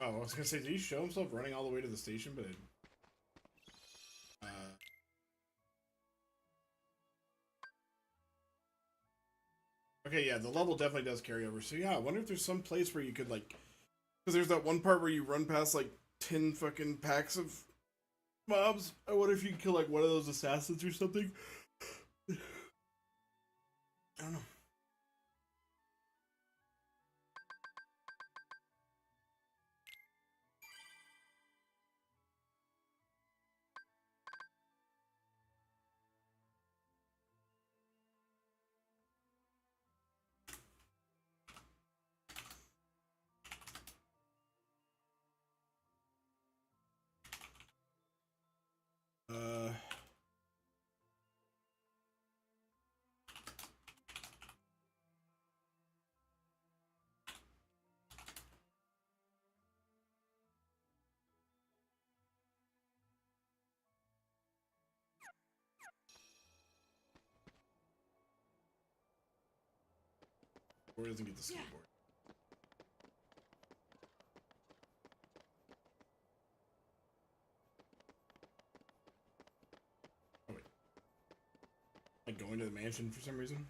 Oh, I was gonna say, did he show himself running all the way to the station? But okay, yeah, the level definitely does carry over. So yeah, I wonder if there's some place where you could like, because there's that one part where you run past like 10 fucking packs of mobs. I wonder if you could kill like one of those assassins or something. I don't know. Or doesn't get the skateboard. Oh wait. Like going to the mansion for some reason?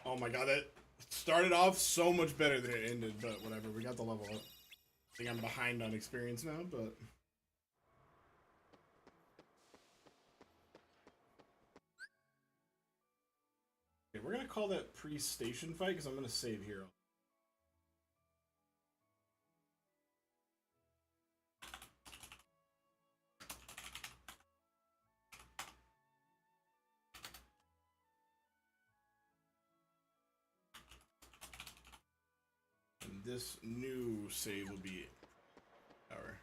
Oh my god, that started off so much better than it ended, but whatever, we got the level up. I think I'm behind on experience now, but okay, we're gonna call that pre-station fight because I'm gonna save here. And this new save will be our.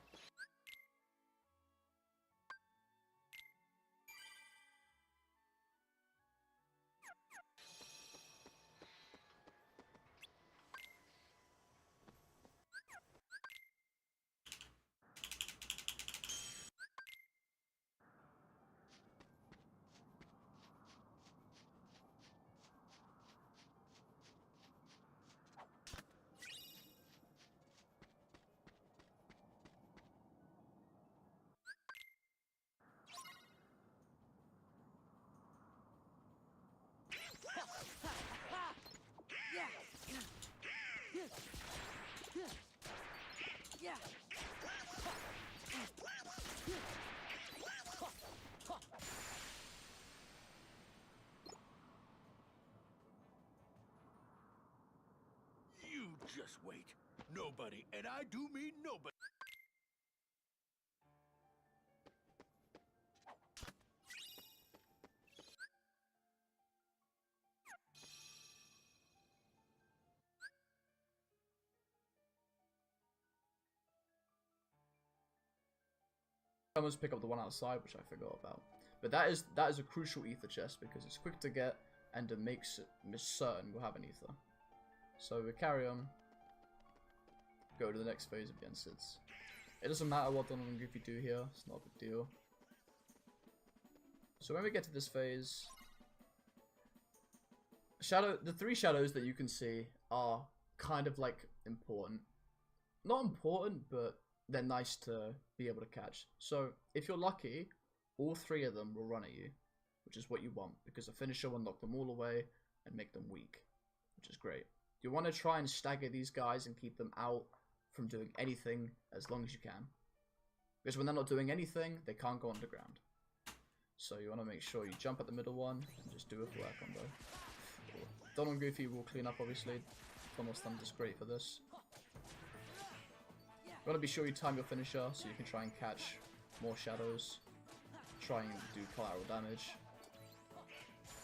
You just wait. Nobody, and I do mean nobody. I almost pick up the one outside, which I forgot about. But that is a crucial ether chest because it's quick to get and it makes it certain we'll have an ether. So we carry on. Go to the next phase of the Ensids. It doesn't matter what Donald and Goofy do here, it's not a big deal. So when we get to this phase, the three shadows that you can see are kind of like important. Not important, but they're nice to be able to catch. So if you're lucky, all three of them will run at you, which is what you want, because a finisher will knock them all away and make them weak, which is great. You want to try and stagger these guys and keep them out from doing anything as long as you can. Because when they're not doing anything, they can't go underground. So you want to make sure you jump at the middle one and just do a flare combo. Donald and Goofy will clean up, obviously. Donald Stunt is great for this. You want to be sure you time your finisher so you can try and catch more shadows. Try and do collateral damage.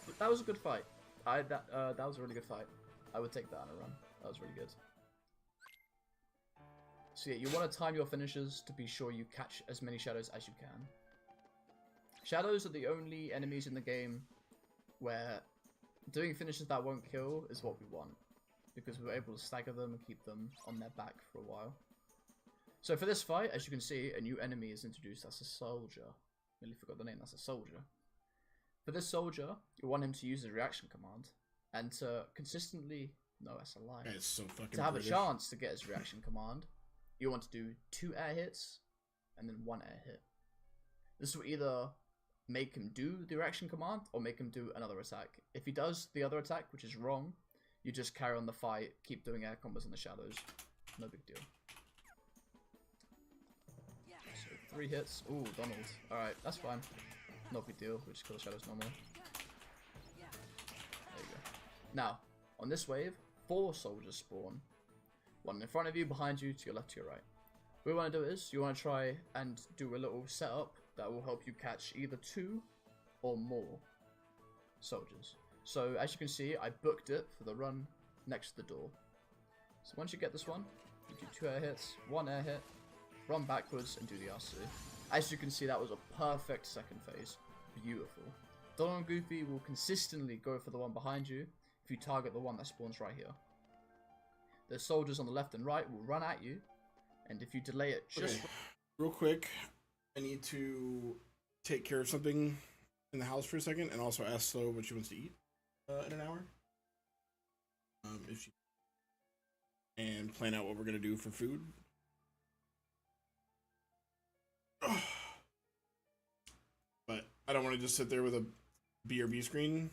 But that was a good fight. That was a really good fight. I would take that on a run. That was really good. So yeah, you want to time your finishers to be sure you catch as many shadows as you can. Shadows are the only enemies in the game where doing finishes that won't kill is what we want. Because we're able to stagger them and keep them on their back for a while. So for this fight, as you can see, a new enemy is introduced. That's a soldier. Nearly forgot the name. That's a soldier. For this soldier, you want him to use his reaction command. And to consistently... No, that's a lie. That is so fucking To have British. a chance to get his reaction command, you want to do 2 air hits and then 1 air hit. This will either make him do the reaction command or make him do another attack. If he does the other attack, which is wrong, you just carry on the fight, keep doing air combos in the shadows. No big deal. So 3 hits. Ooh, Donald. Alright, that's fine. No big deal. We just kill the shadows normal. There you go. Now, on this wave, 4 soldiers spawn. 1 in front of you, behind you, to your left, to your right. What you want to do is, you want to try and do a little setup that will help you catch either 2 or more soldiers. So, as you can see, I booked it for the run next to the door. So once you get this one, you do 2 air hits, 1 air hit, run backwards, and do the RC. As you can see, that was a perfect second phase. Beautiful. Donald and Goofy will consistently go for the one behind you if you target the one that spawns right here. The soldiers on the left and right will run at you, and if you delay it just... Okay. Real quick, I need to take care of something in the house for a second, and also ask Slow what she wants to eat in an hour. If she... And plan out what we're going to do for food. But I don't want to just sit there with a BRB screen.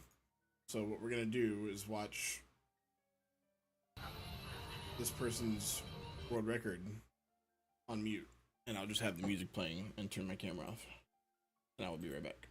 So what we're going to do is watch this person's world record on mute, and I'll just have the music playing and turn my camera off, and I will be right back.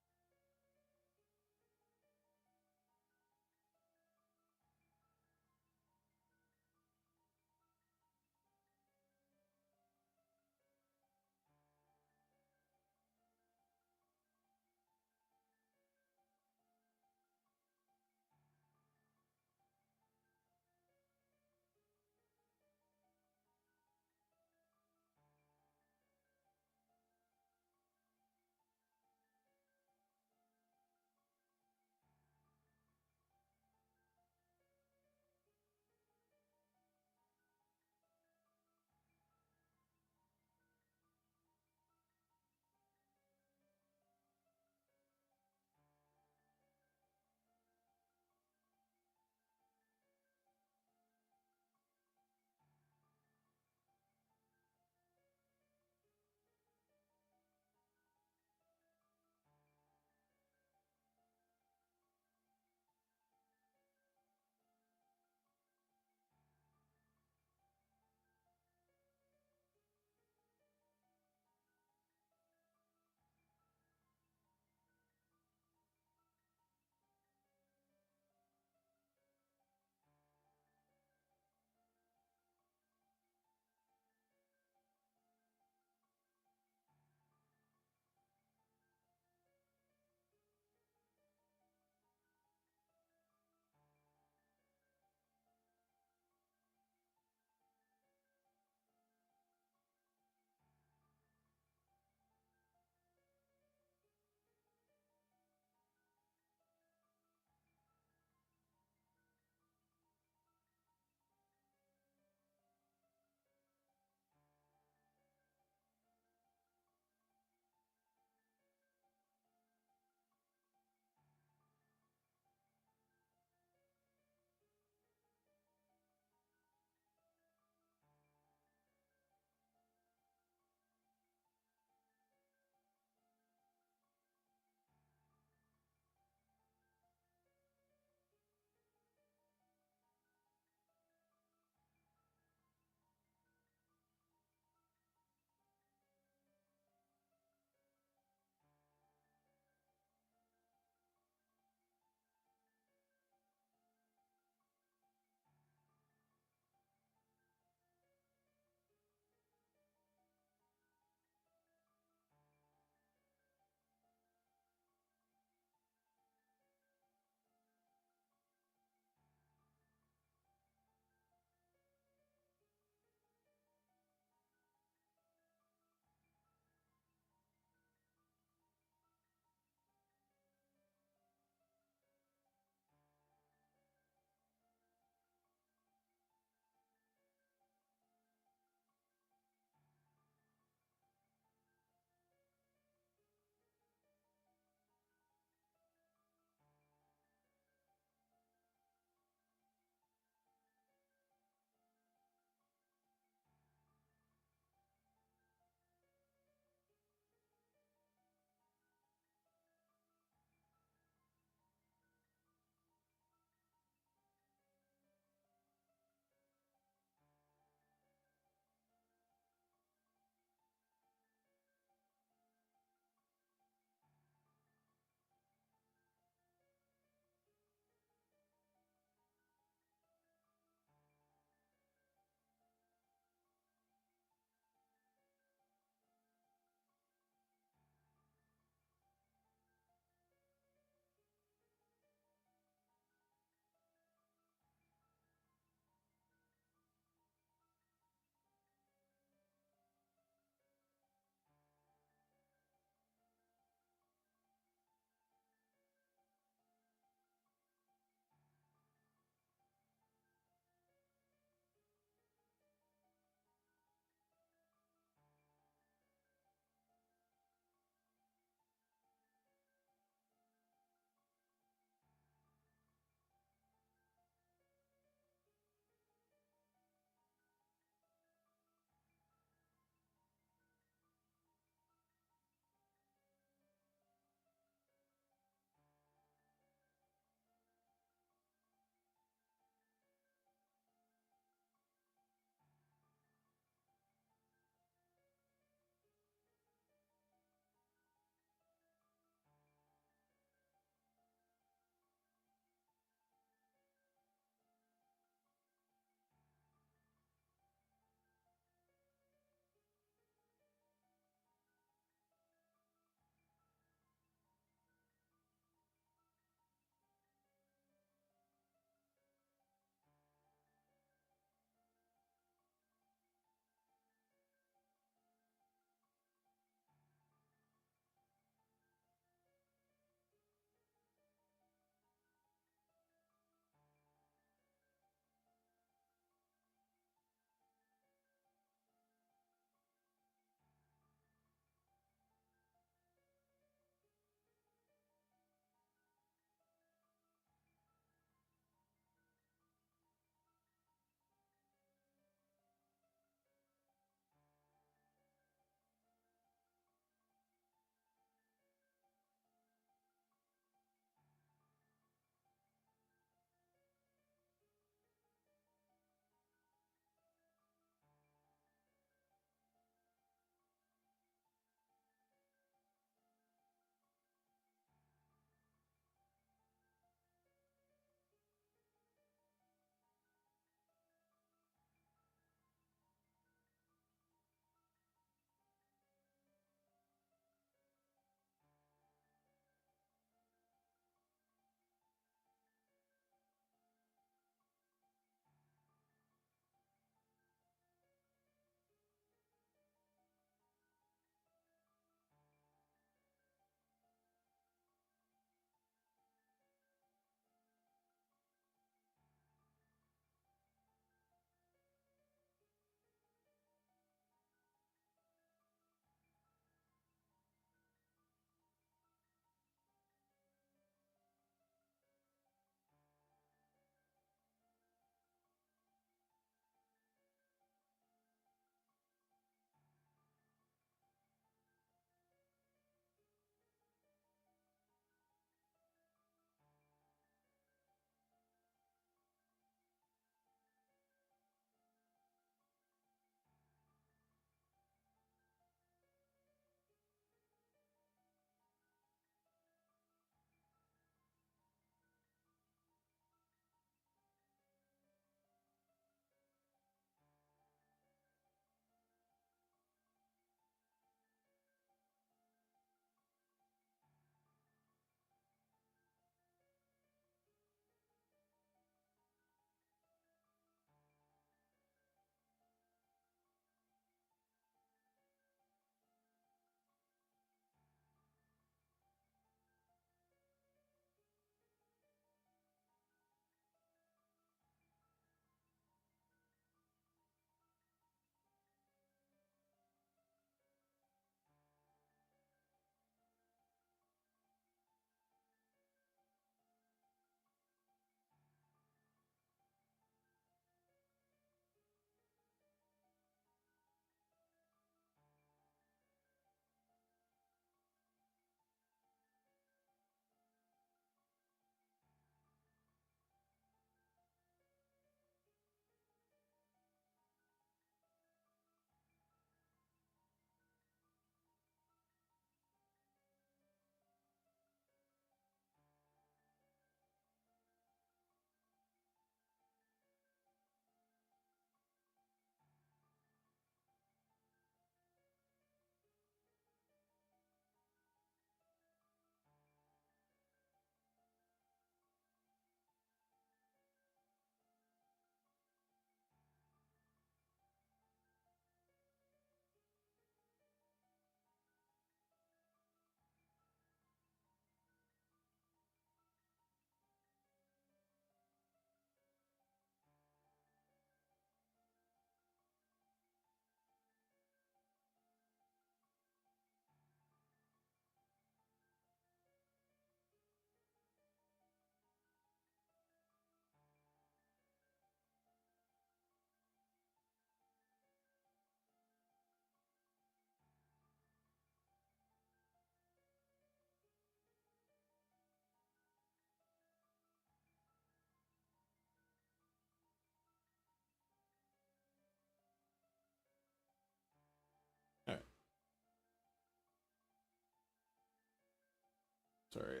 Sorry,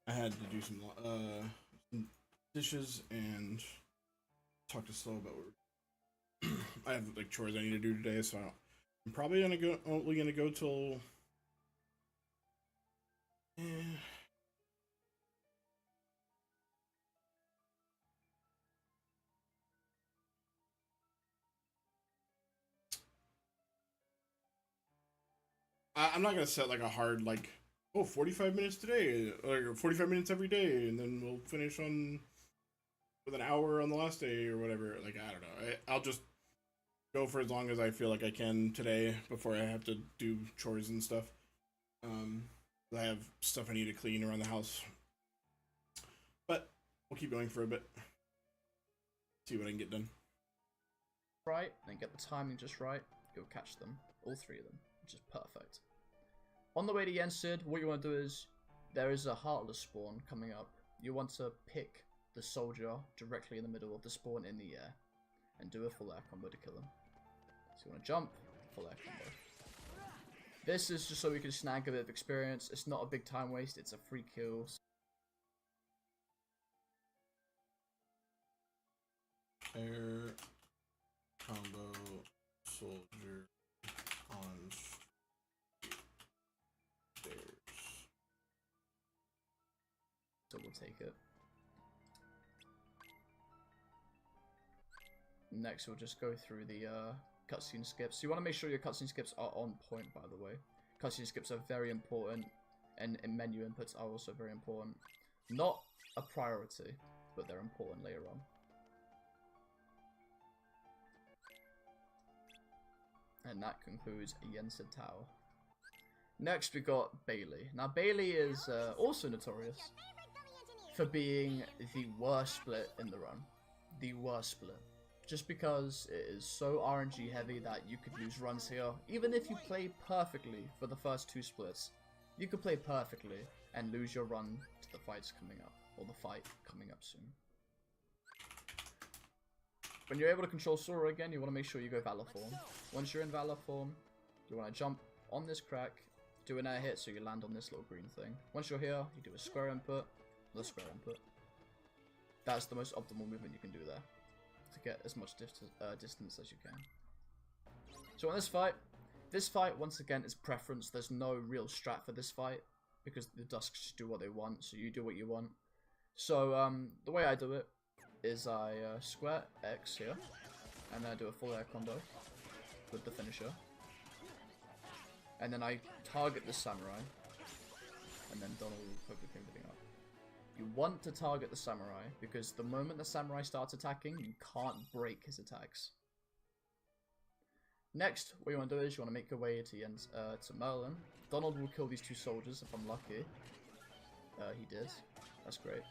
I had to do some dishes and talk to Slow about what I have like chores I need to do today, so I'm probably only gonna go till I'm not gonna set like a hard like 45 minutes today or 45 minutes every day, and then we'll finish on with an hour on the last day or whatever. Like I don't know. I'll just go for as long as I feel like I can today before I have to do chores and stuff. I have stuff I need to clean around the house, but we'll keep going for a bit. See what I can get done. Right, and get the timing just right. You'll catch them, all three of them, which is perfect. On the way to Yensid, what you want to do is, there is a Heartless spawn coming up. You want to pick the soldier directly in the middle of the spawn in the air, and do a full air combo to kill him. So you want to jump, full air combo. This is just so we can snag a bit of experience. It's not a big time waste, it's a free kill. Air combo soldier on stairs. So we'll take it. Next we'll just go through the cutscene skips. You want to make sure your cutscene skips are on point, by the way. Cutscene skips are very important, and menu inputs are also very important. Not a priority, but they're important later on. And that concludes Yensid Tower. Next we got Bailey. Now Bailey is also notorious for being the worst split in the run. The worst split. Just because it is so RNG heavy that you could lose runs here. Even if you play perfectly for the first two splits, you could play perfectly and lose your run to the fights coming up. Or the fight coming up soon. When you're able to control Sora again, you want to make sure you go Valor form. Once you're in Valor form, you want to jump on this crack, do an air hit so you land on this little green thing. Once you're here, you do a square input, the square input. That's the most optimal movement you can do there to get as much distance as you can. So on this fight once again is preference. There's no real strat for this fight because the Dusks just do what they want, so you do what you want. So the way I do it is I square X here, and then I do a full air combo with the finisher, and then I target the samurai, and then Donald will quickly pick everything up. You want to target the samurai because the moment the samurai starts attacking, you can't break his attacks. Next, what you want to do is you want to make your way to Merlin. Donald will kill these two soldiers if I'm lucky. He did. That's great.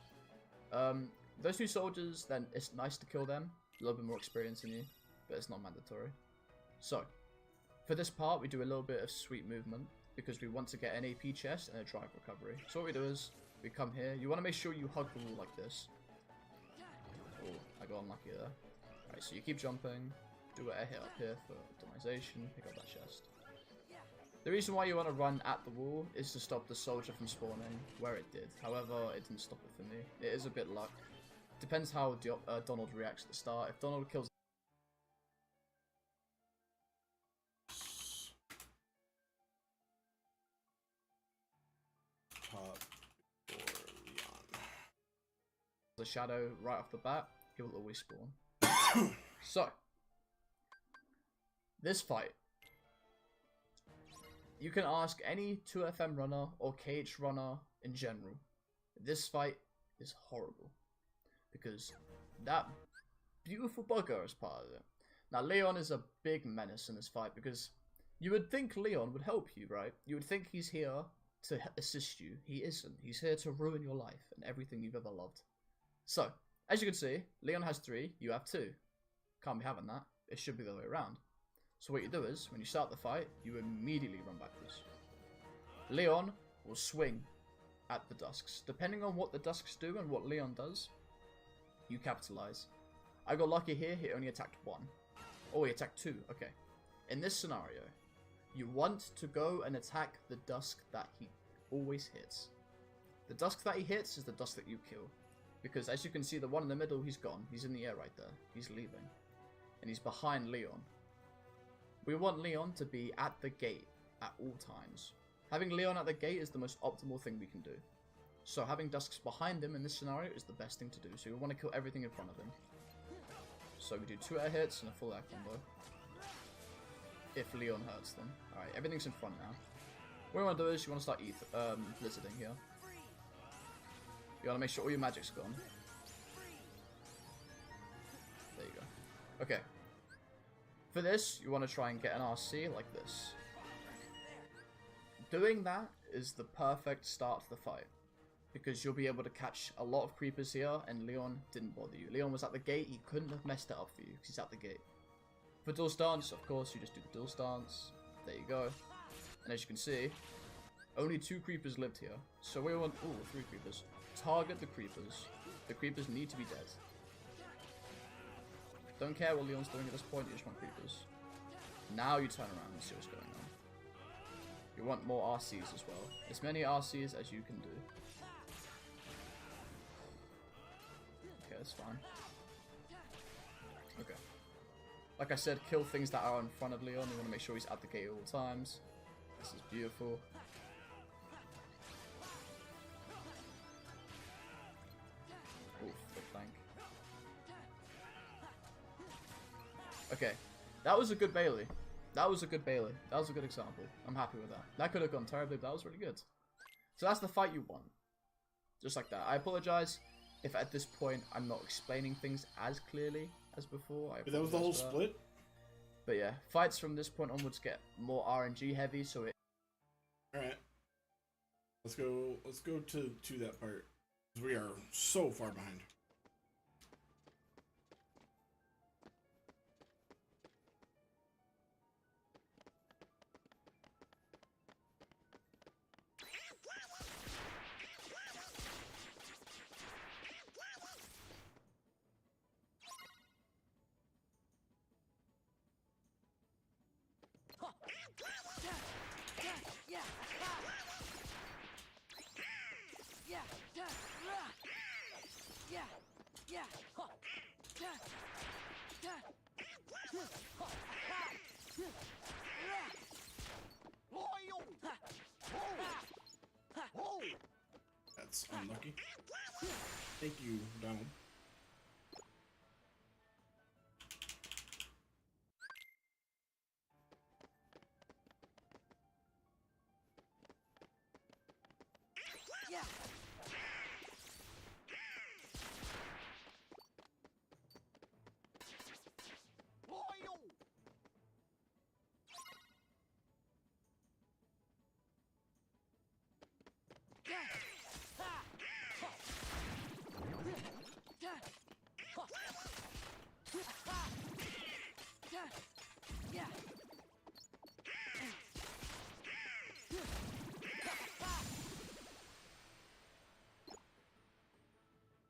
Those two soldiers, then it's nice to kill them. A little bit more experience than you, but it's not mandatory. So, for this part, we do a little bit of sweet movement because we want to get an AP chest and a drive recovery. So what we do is, we come here. You want to make sure you hug the wall like this. Oh, I got unlucky there. Alright, so you keep jumping. Do a hit up here for optimization. Pick up that chest. The reason why you want to run at the wall is to stop the soldier from spawning where it did. However, it didn't stop it for me. It is a bit luck. Depends how Donald reacts at the start. If Donald kills Top for Leon. the shadow right off the bat, he will always spawn. So, this fight. You can ask any 2FM runner or KH runner in general. This fight is horrible. Because that beautiful bugger is part of it. Now Leon is a big menace in this fight because you would think Leon would help you, right? You would think he's here to assist you. He isn't. He's here to ruin your life and everything you've ever loved. So, as you can see, Leon has 3, you have 2. Can't be having that. It should be the other way around. So what you do is, when you start the fight, you immediately run backwards. Leon will swing at the Dusks. Depending on what the Dusks do and what Leon does, you capitalize. I got lucky here, he only attacked 1. Oh, he attacked 2, okay. In this scenario, you want to go and attack the dusk that he always hits. The dusk that he hits is the dusk that you kill. Because as you can see, the one in the middle, he's gone. He's in the air right there. He's leaving. And he's behind Leon. We want Leon to be at the gate at all times. Having Leon at the gate is the most optimal thing we can do. So having dusks behind him in this scenario is the best thing to do. So we want to kill everything in front of him. So we do 2 air hits and a full air combo. If Leon hurts them. Alright, everything's in front now. What you want to do is you want to start blizzarding here. You want to make sure all your magic's gone. There you go. Okay. For this, you want to try and get an RC like this. Doing that is the perfect start to the fight. Because you'll be able to catch a lot of creepers here, and Leon didn't bother you. Leon was at the gate, he couldn't have messed it up for you, because he's at the gate. For dual stance, of course, you just do the dual stance. There you go. And as you can see, only 2 creepers lived here. So we want, ooh, 3 creepers. Target the creepers. The creepers need to be dead. Don't care what Leon's doing at this point, you just want creepers. Now you turn around and see what's going on. You want more RCs as well. As many RCs as you can do. Okay, that's fine. Okay. Like I said, kill things that are in front of Leon. You want to make sure he's at the gate at all times. This is beautiful. Oof, the flank. Okay, that was a good Bailey. That was a good Bailey. That was a good example. I'm happy with that. That could have gone terribly, but that was really good. So that's the fight you want. Just like that. I apologize if at this point I'm not explaining things as clearly as before. But that was the whole split? But yeah, fights from this point onwards get more RNG heavy, so it... Alright. Let's go to that part. Because we are so far behind. That's unlucky. Thank you, Donald.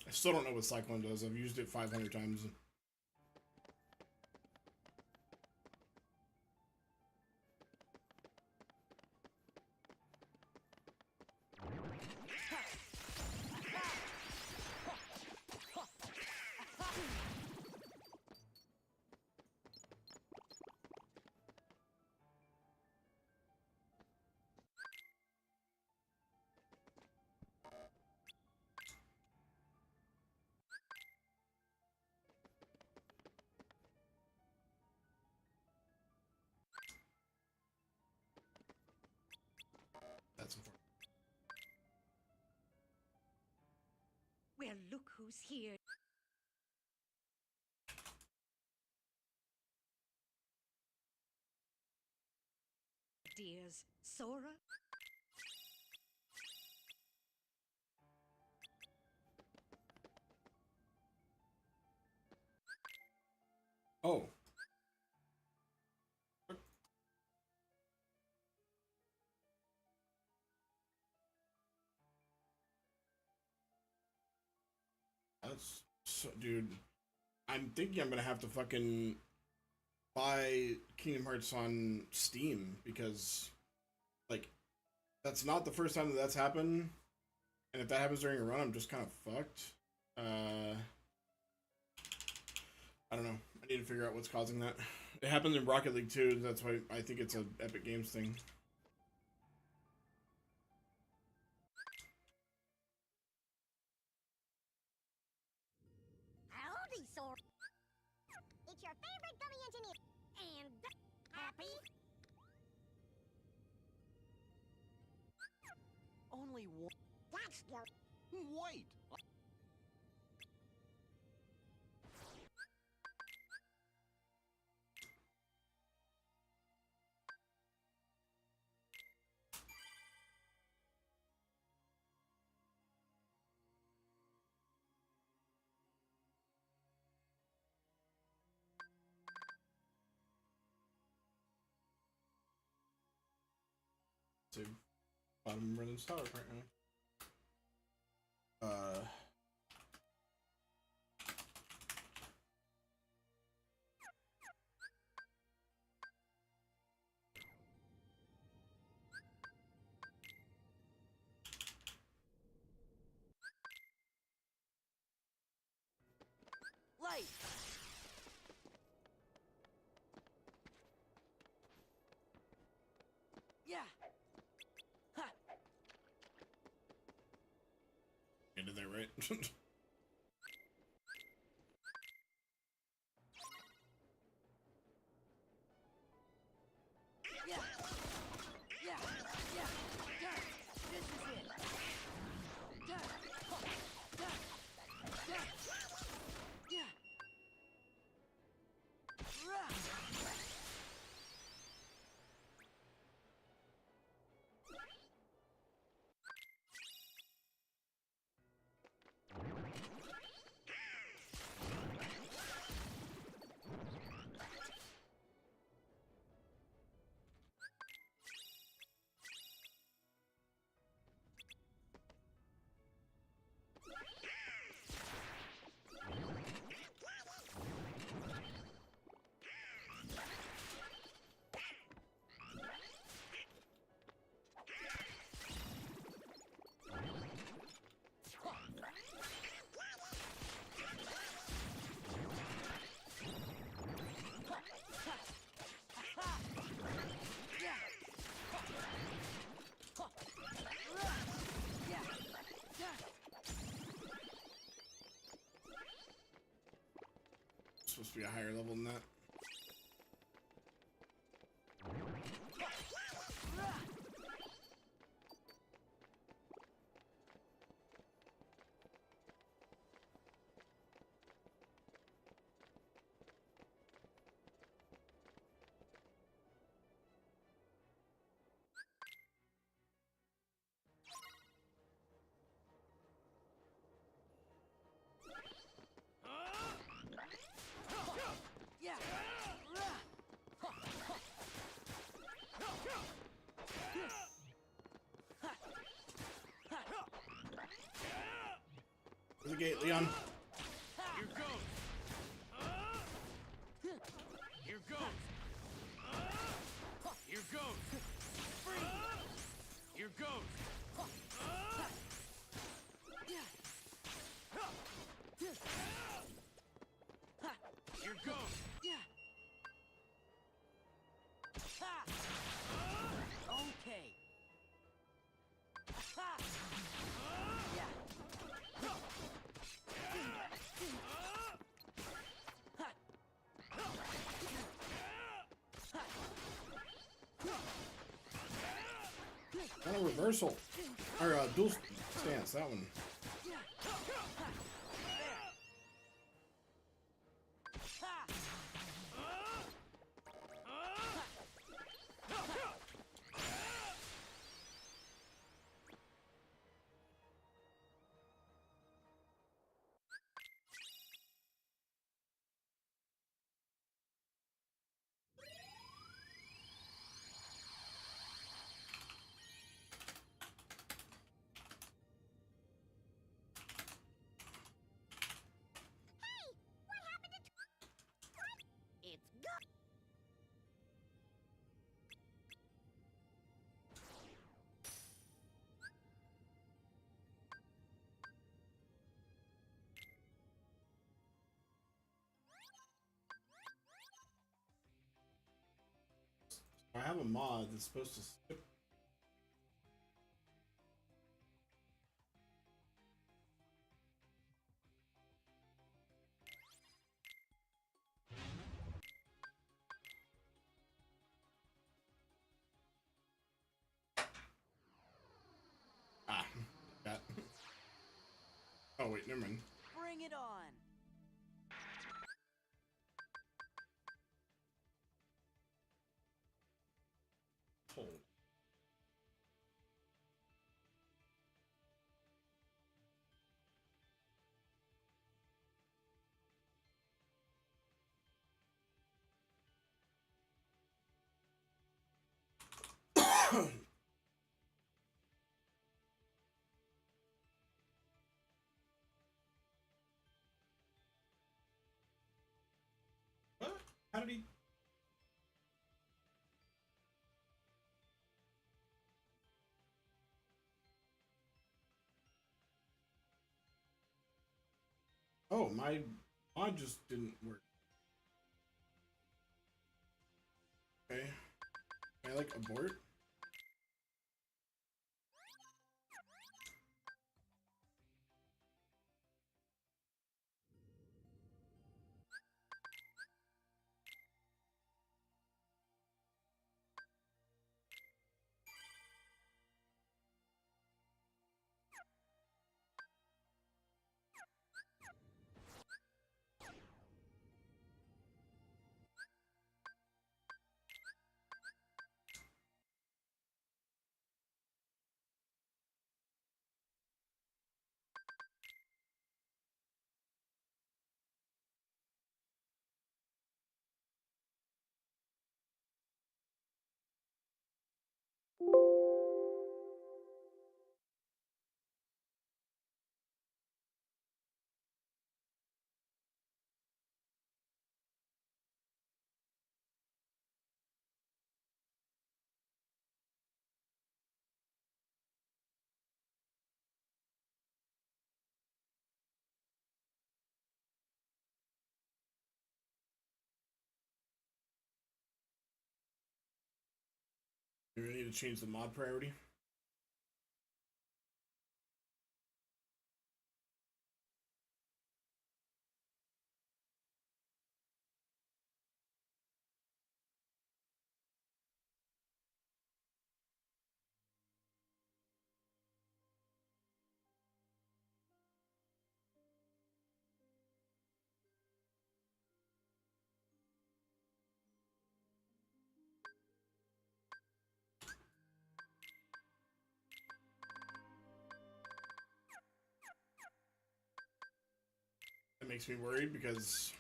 I still don't know what Cyclone does. I've used it 500 times. That's important. Well, look who's here. Dears, Sora? Oh. That's so, dude. I'm thinking I'm gonna have to fucking buy Kingdom Hearts on Steam because, like, that's not the first time that that's happened. And if that happens during a run, I'm just kind of fucked. I don't know. I need to figure out what's causing that. It happens in Rocket League too. That's why I think it's an Epic Games thing. Howdy, Sora. It's your favorite gummy engineer. And happy? Only one. That's your... Wait! So, bottom run of the tower right now. Light! Yeah! Ha! I did that right. Yeah! Yeah! Yeah! Done! This is it! Done! Done! Done! Yeah! Rah! Supposed to be a higher level than that. Yeah! There's the gate, Leon. Here goes! Here goes! Here goes! Here goes! Here goes! Yeah! Ha! Okay! Ha! Yeah! Not a reversal. Or a dual stance, that one. have a mod that's supposed to skip. Ah, that. Oh wait, never mind. Bring it on. Hold. What? How did he? Oh, my mod just didn't work. Okay. Can I like abort? Do we need to change the mod priority? That makes me worried because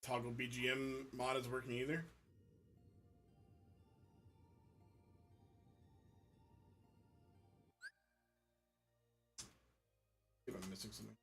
toggle BGM mod is working either. If I'm missing something.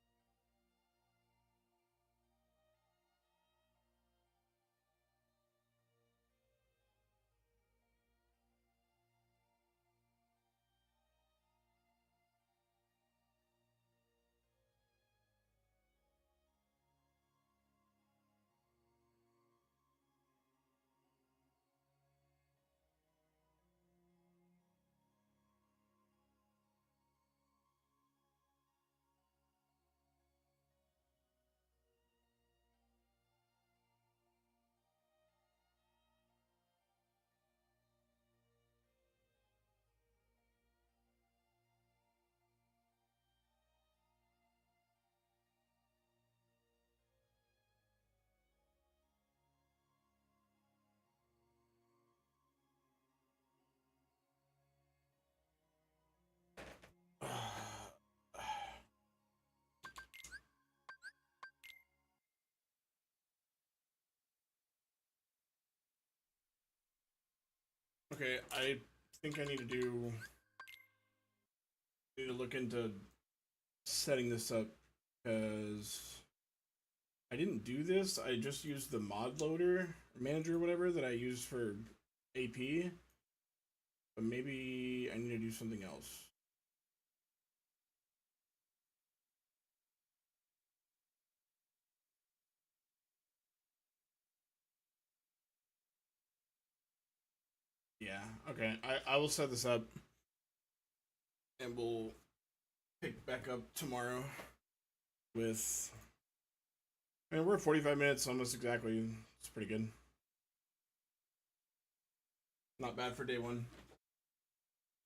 Okay, I think I need to look into setting this up because I didn't do this. I just used the mod loader manager, whatever that I use for AP. But maybe I need to do something else. Yeah. Okay. I will set this up, and we'll pick back up tomorrow with. I mean, we're at 45 minutes almost exactly. It's pretty good. Not bad for day one.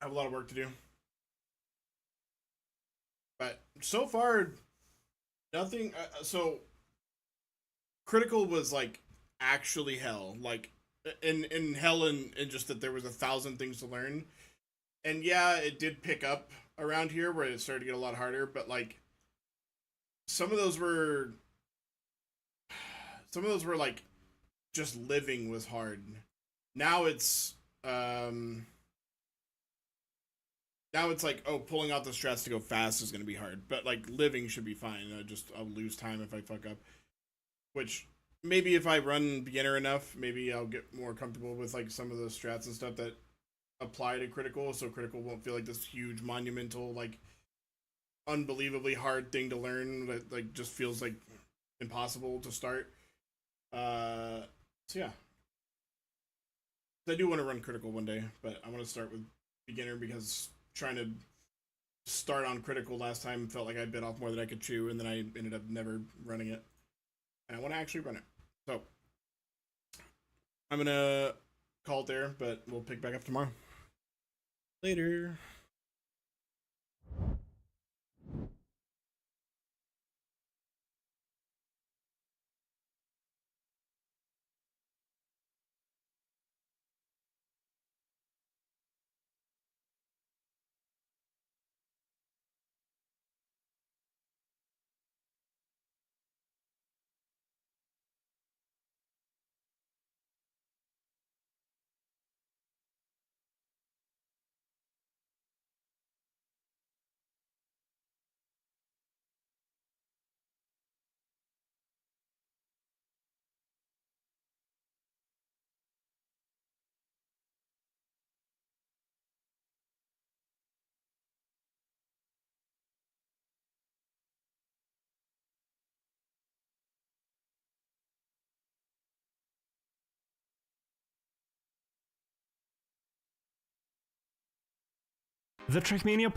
I have a lot of work to do. But so far, nothing. So, critical was like actually hell. Like, in hell, and just that there was 1,000 things to learn. And yeah, it did pick up around here where it started to get a lot harder. But like, some of those were like just living was hard. Now it's now it's like, oh, pulling out the strats to go fast is going to be hard, but like living should be fine. I'll lose time if I fuck up, which maybe if I run beginner enough, maybe I'll get more comfortable with like some of the strats and stuff that apply to critical, so critical won't feel like this huge monumental, like unbelievably hard thing to learn that like just feels like impossible to start. So yeah, I do want to run critical one day, but I want to start with beginner because trying to start on critical last time felt like I bit off more than I could chew, and then I ended up never running it. And I want to actually run it. So I'm gonna call it there, but we'll pick back up tomorrow. Later. The Trackmania